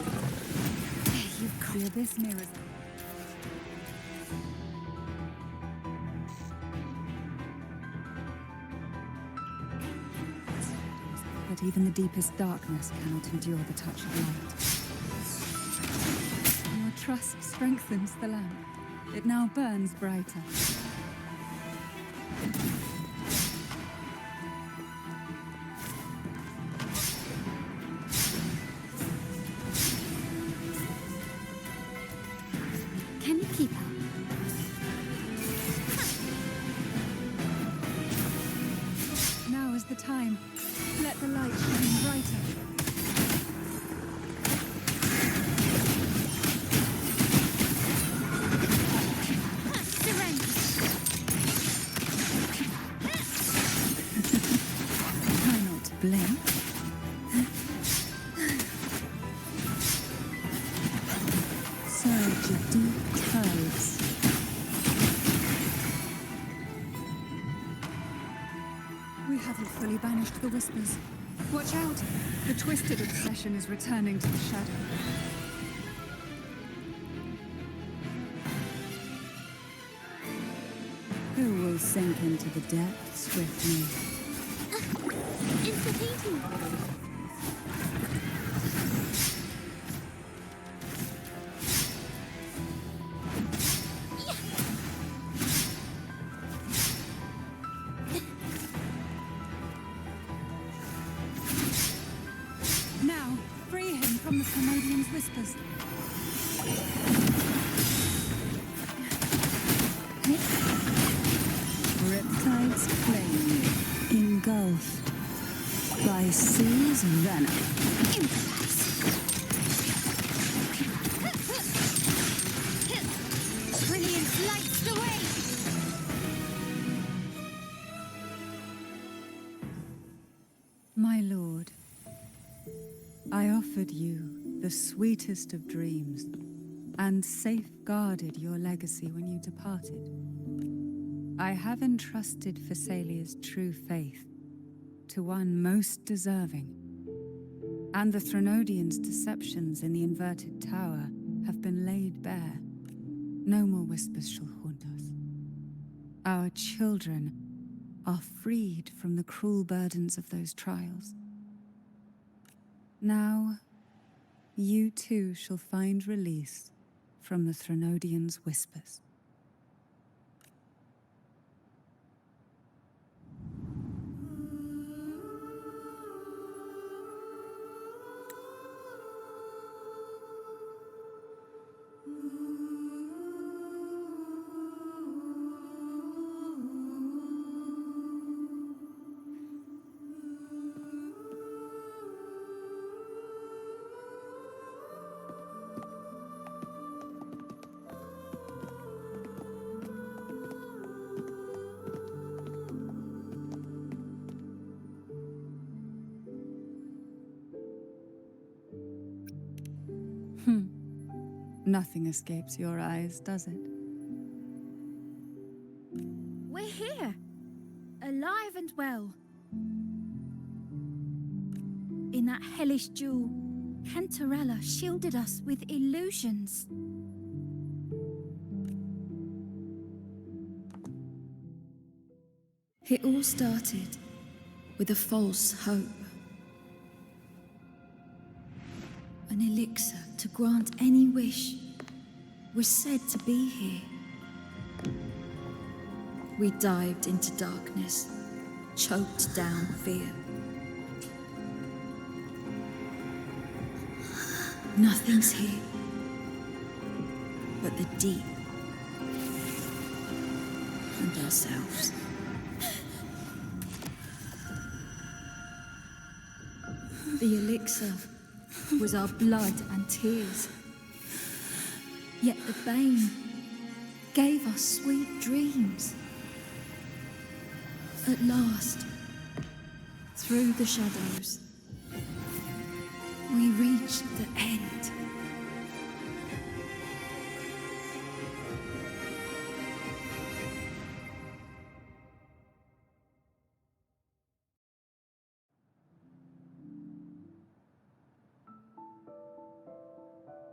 You've got The abyss mirrors. But even the deepest darkness cannot endure the touch of light. Your trust strengthens the lamp. It now burns brighter. Can you keep up? Now is the time. Let the light shine brighter. Surrender! Try not to blink. Surge of deep tides. We haven't fully banished the whispers. Watch out! The twisted obsession is returning to the shadow. Who will sink into the depths with me? It's the painting! Now, free him from the Canadian's whispers. Riptides claim you, engulfed by sea's venom. Brilliant lights the way! My lord, I offered you the sweetest of dreams and safeguarded your legacy when you departed. I have entrusted Thessalia's true faith to one most deserving, And the Threnodians' deceptions in the inverted tower have been laid bare. No more whispers shall haunt us. Our children are freed from the cruel burdens of those trials. Now, you too shall find release from the Threnodians' whispers. Nothing escapes your eyes, does it? We're here, alive and well. In that hellish duel, Cantarella shielded us with illusions. It all started with a false hope. An elixir to grant any wish was said to be here. We dived into darkness, choked down fear. Nothing's here but the deep and ourselves. The elixir was our blood and tears. Yet the bane gave us sweet dreams. At last, through the shadows, we reached the end.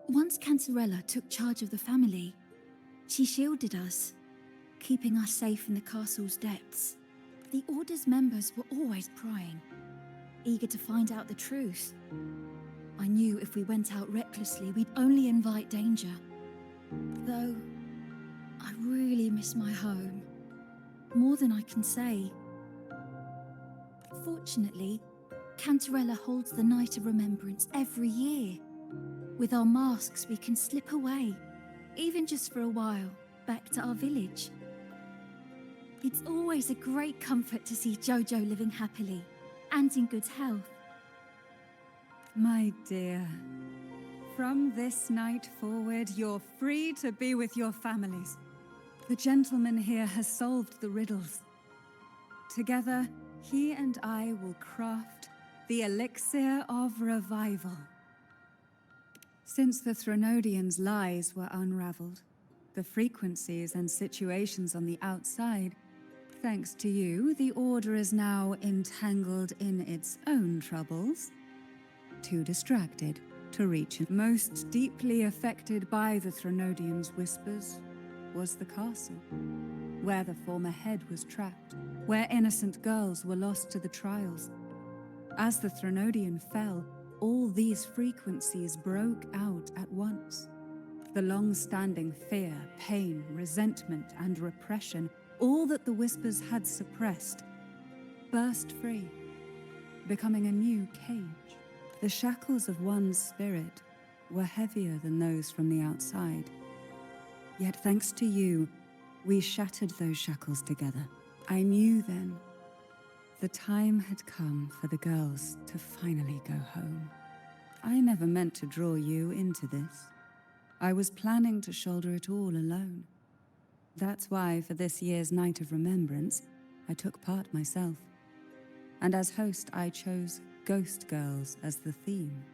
Once Cantarella took charge of the family, she shielded us, keeping us safe in the castle's depths. The Order's members were always prying, eager to find out the truth. I knew if we went out recklessly, we'd only invite danger. Though, I really miss my home, more than I can say. Fortunately, Cantarella holds the Night of Remembrance every year. With our masks, we can slip away, even just for a while, back to our village. It's always a great comfort to see Jojo living happily and in good health. My dear, from this night forward, you're free to be with your families. The gentleman here has solved the riddles. Together, he and I will craft the elixir of revival. Since the Threnodians' lies were unraveled, the frequencies and situations on the outside, thanks to you, the Order is now entangled in its own troubles. Too distracted to reach it. Most deeply affected by the Threnodians' whispers was the castle, where the former head was trapped, where innocent girls were lost to the trials. As the Threnodian fell, all these frequencies broke out at once. The long-standing fear, pain, resentment, and repression, all that the whispers had suppressed, burst free, becoming a new cage. The shackles of one's spirit were heavier than those from the outside. Yet thanks to you, we shattered those shackles together. I knew then the time had come for the girls to finally go home. I never meant to draw you into this. I was planning to shoulder it all alone. That's why for this year's Night of Remembrance, I took part myself. And as host, I chose Ghost Girls as the theme.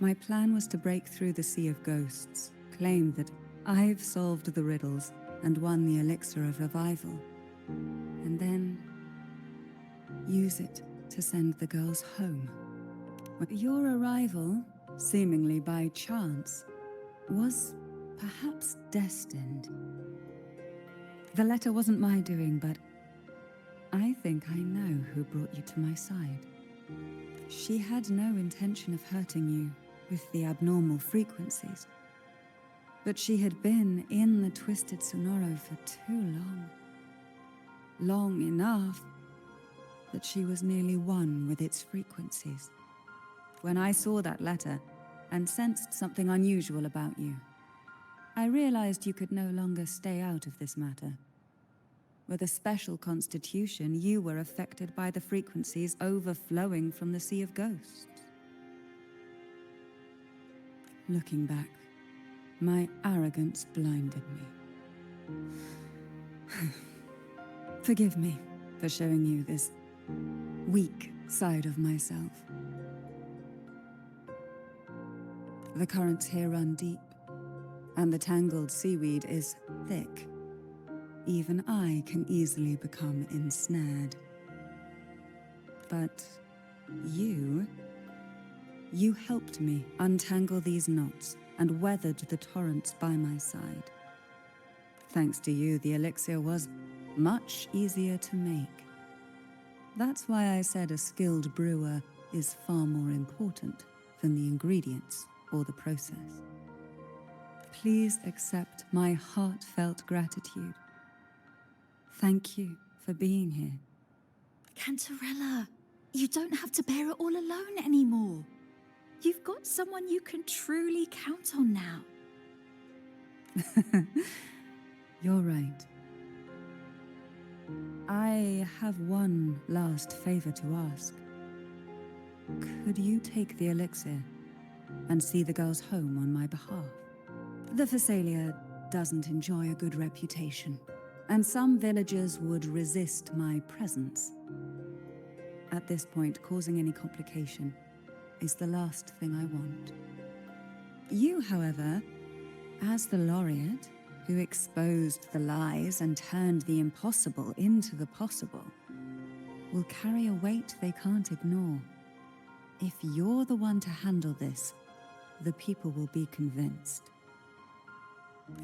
My plan was to break through the sea of ghosts, claim that I've solved the riddles and won the elixir of revival, and then use it to send the girls home. Your arrival, seemingly by chance, was perhaps destined. The letter wasn't my doing, but I think I know who brought you to my side. She had no intention of hurting you with the abnormal frequencies, but she had been in the Twisted Sonoro for too long. Long enough that she was nearly one with its frequencies. When I saw that letter and sensed something unusual about you, I realized you could no longer stay out of this matter. With a special constitution, you were affected by the frequencies overflowing from the Sea of Ghosts. Looking back, my arrogance blinded me. Forgive me for showing you this weak side of myself. The currents here run deep, and the tangled seaweed is thick. Even I can easily become ensnared. But you helped me untangle these knots and weathered the torrents by my side. Thanks to you, the elixir was much easier to make. That's why I said a skilled brewer is far more important than the ingredients or the process. Please accept my heartfelt gratitude. Thank you for being here. Cantarella, you don't have to bear it all alone anymore. You've got someone you can truly count on now. You're right. I have one last favor to ask. Could you take the elixir and see the girls home on my behalf? The Phasalia doesn't enjoy a good reputation, and some villagers would resist my presence. At this point, causing any complication is the last thing I want. You, however, as the laureate who exposed the lies and turned the impossible into the possible, will carry a weight they can't ignore. If you're the one to handle this, the people will be convinced.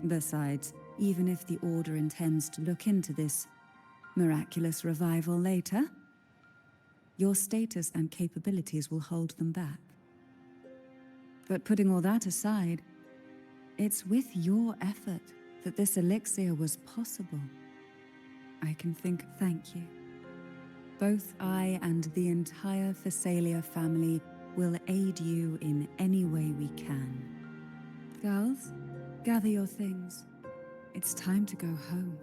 Besides, even if the Order intends to look into this miraculous revival later, your status and capabilities will hold them back. But putting all that aside, it's with your effort that this elixir was possible. I can thank you. Both I and the entire Phasalia family will aid you in any way we can. Girls, gather your things. It's time to go home.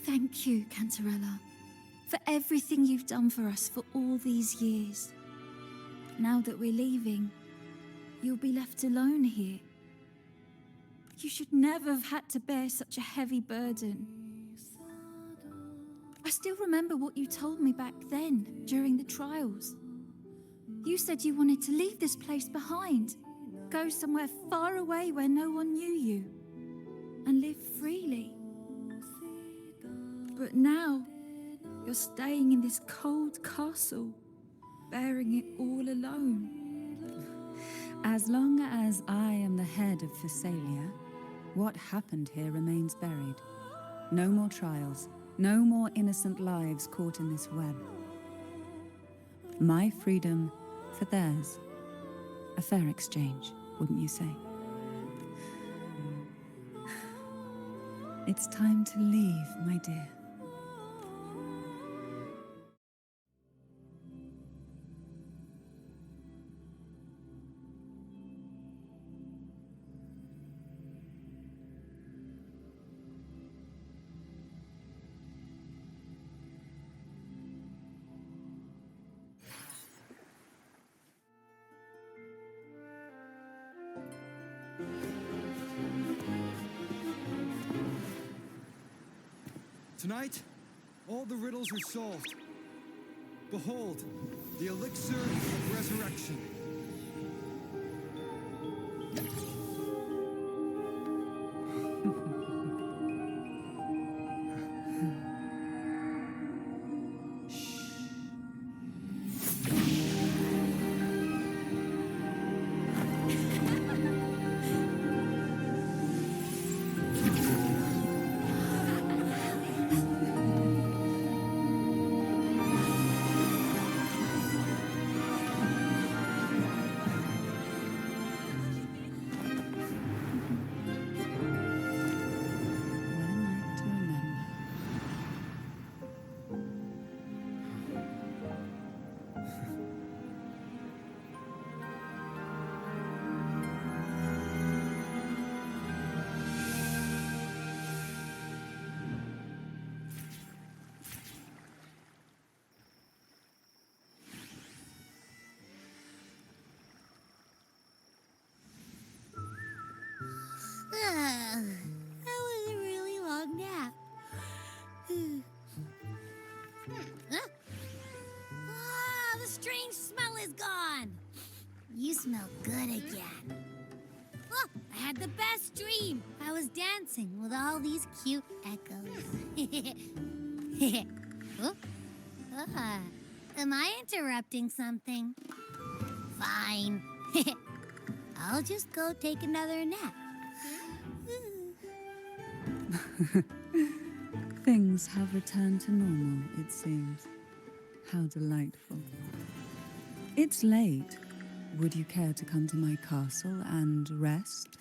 Thank you, Cantarella, for everything you've done for us for all these years. Now that we're leaving, you'll be left alone here. You should never have had to bear such a heavy burden. I still remember what you told me back then, during the trials. You said you wanted to leave this place behind, go somewhere far away where no one knew you, and live freely. But now, you're staying in this cold castle, bearing it all alone. As long as I am the head of Phasalia, what happened here remains buried. No more trials, no more innocent lives caught in this web. My freedom for theirs. A fair exchange, wouldn't you say? It's time to leave, my dear. Tonight, all the riddles are solved. Behold, the elixir of resurrection. you smell good again. Oh, I had the best dream. I was dancing with all these cute echoes. Oh, am I interrupting something? Fine. I'll just go take another nap. Things have returned to normal, it seems. How delightful. It's late. Would you care to come to my castle and rest?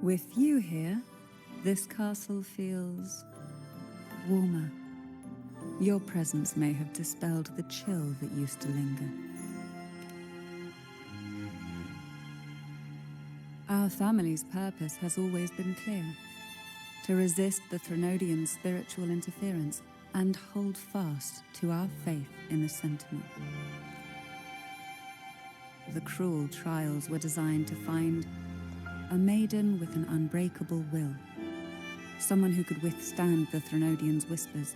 With you here, this castle feels warmer. Your presence may have dispelled the chill that used to linger. Our family's purpose has always been clear: to resist the Threnodian spiritual interference and hold fast to our faith in the Sentinel. The cruel trials were designed to find a maiden with an unbreakable will, someone who could withstand the Threnodian's whispers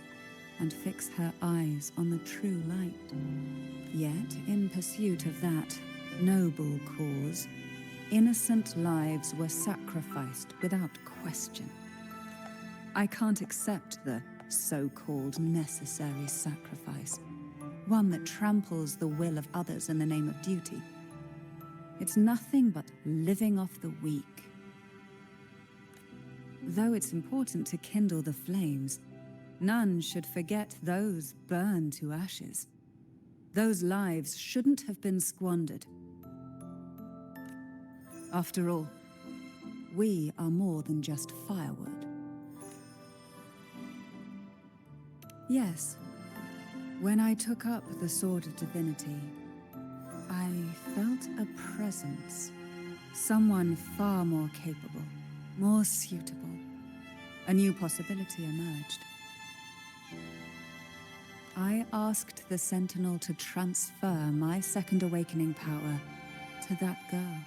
and fix her eyes on the true light. Yet, in pursuit of that noble cause, innocent lives were sacrificed without question. I can't accept the so-called necessary sacrifice, one that tramples the will of others in the name of duty. It's nothing but living off the weak. Though it's important to kindle the flames, none should forget those burned to ashes. Those lives shouldn't have been squandered. After all, we are more than just firewood. Yes, when I took up the Sword of Divinity, I felt a presence, someone far more capable, more suitable. A new possibility emerged. I asked the Sentinel to transfer my second awakening power to that girl.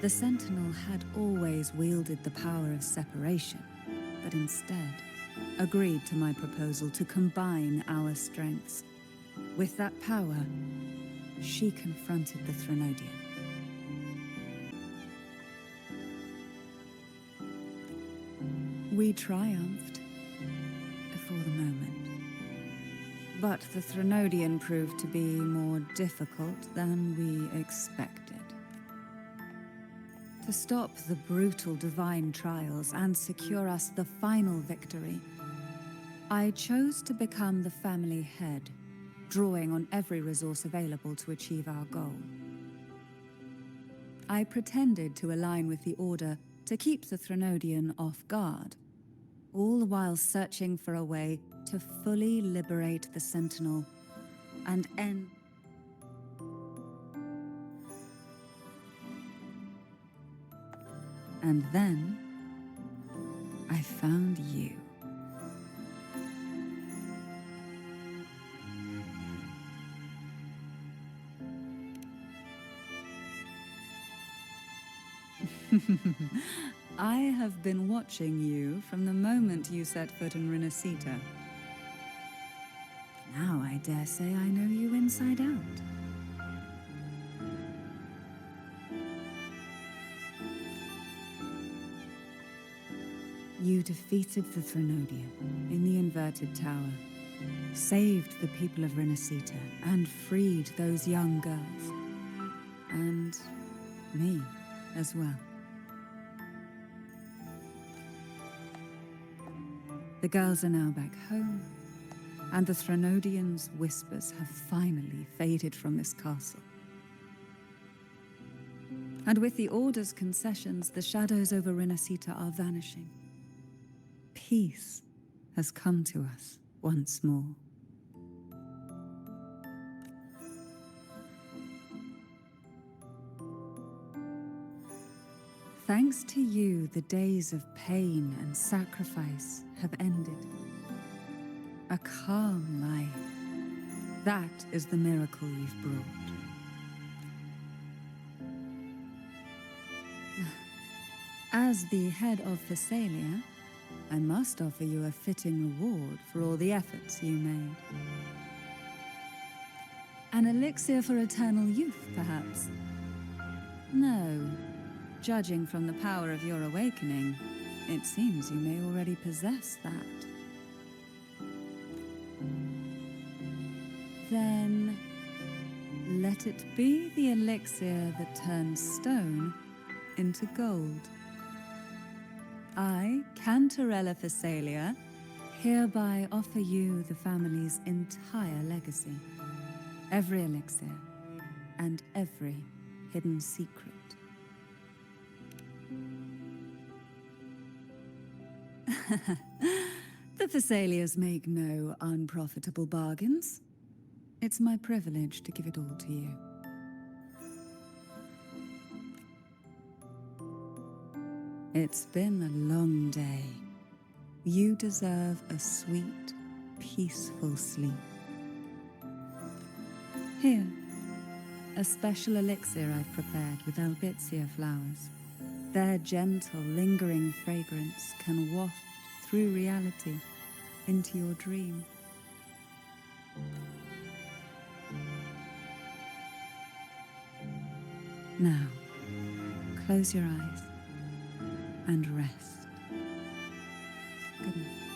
The Sentinel had always wielded the power of separation, but instead agreed to my proposal to combine our strengths. With that power, she confronted the Threnodian. We triumphed, for the moment. But the Threnodian proved to be more difficult than we expected. To stop the brutal divine trials and secure us the final victory, I chose to become the family head, drawing on every resource available to achieve our goal. I pretended to align with the Order to keep the Threnodian off guard, all while searching for a way to fully liberate the Sentinel and end... And then, I found you. I have been watching you from the moment you set foot in Renacita. Now I dare say I know you inside out. You defeated the Threnodian in the Inverted Tower, saved the people of Renacita, and freed those young girls. And me as well. The girls are now back home, and the Threnodian's whispers have finally faded from this castle. And with the Order's concessions, the shadows over Renacita are vanishing. Peace has come to us once more. Thanks to you, the days of pain and sacrifice have ended. A calm life. That is the miracle you've brought. As the head of Phasalia, I must offer you a fitting reward for all the efforts you made. An elixir for eternal youth, perhaps? No. Judging from the power of your awakening, it seems you may already possess that. Then, let it be the elixir that turns stone into gold. I, Cantarella Phasalia, hereby offer you the family's entire legacy. Every elixir and every hidden secret. The Phasalias make no unprofitable bargains. It's my privilege to give it all to you. It's been a long day. You deserve a sweet, peaceful sleep. Here, a special elixir I've prepared with albizia flowers. Their gentle, lingering fragrance can waft through reality into your dream. Now, close your eyes and rest. Good night.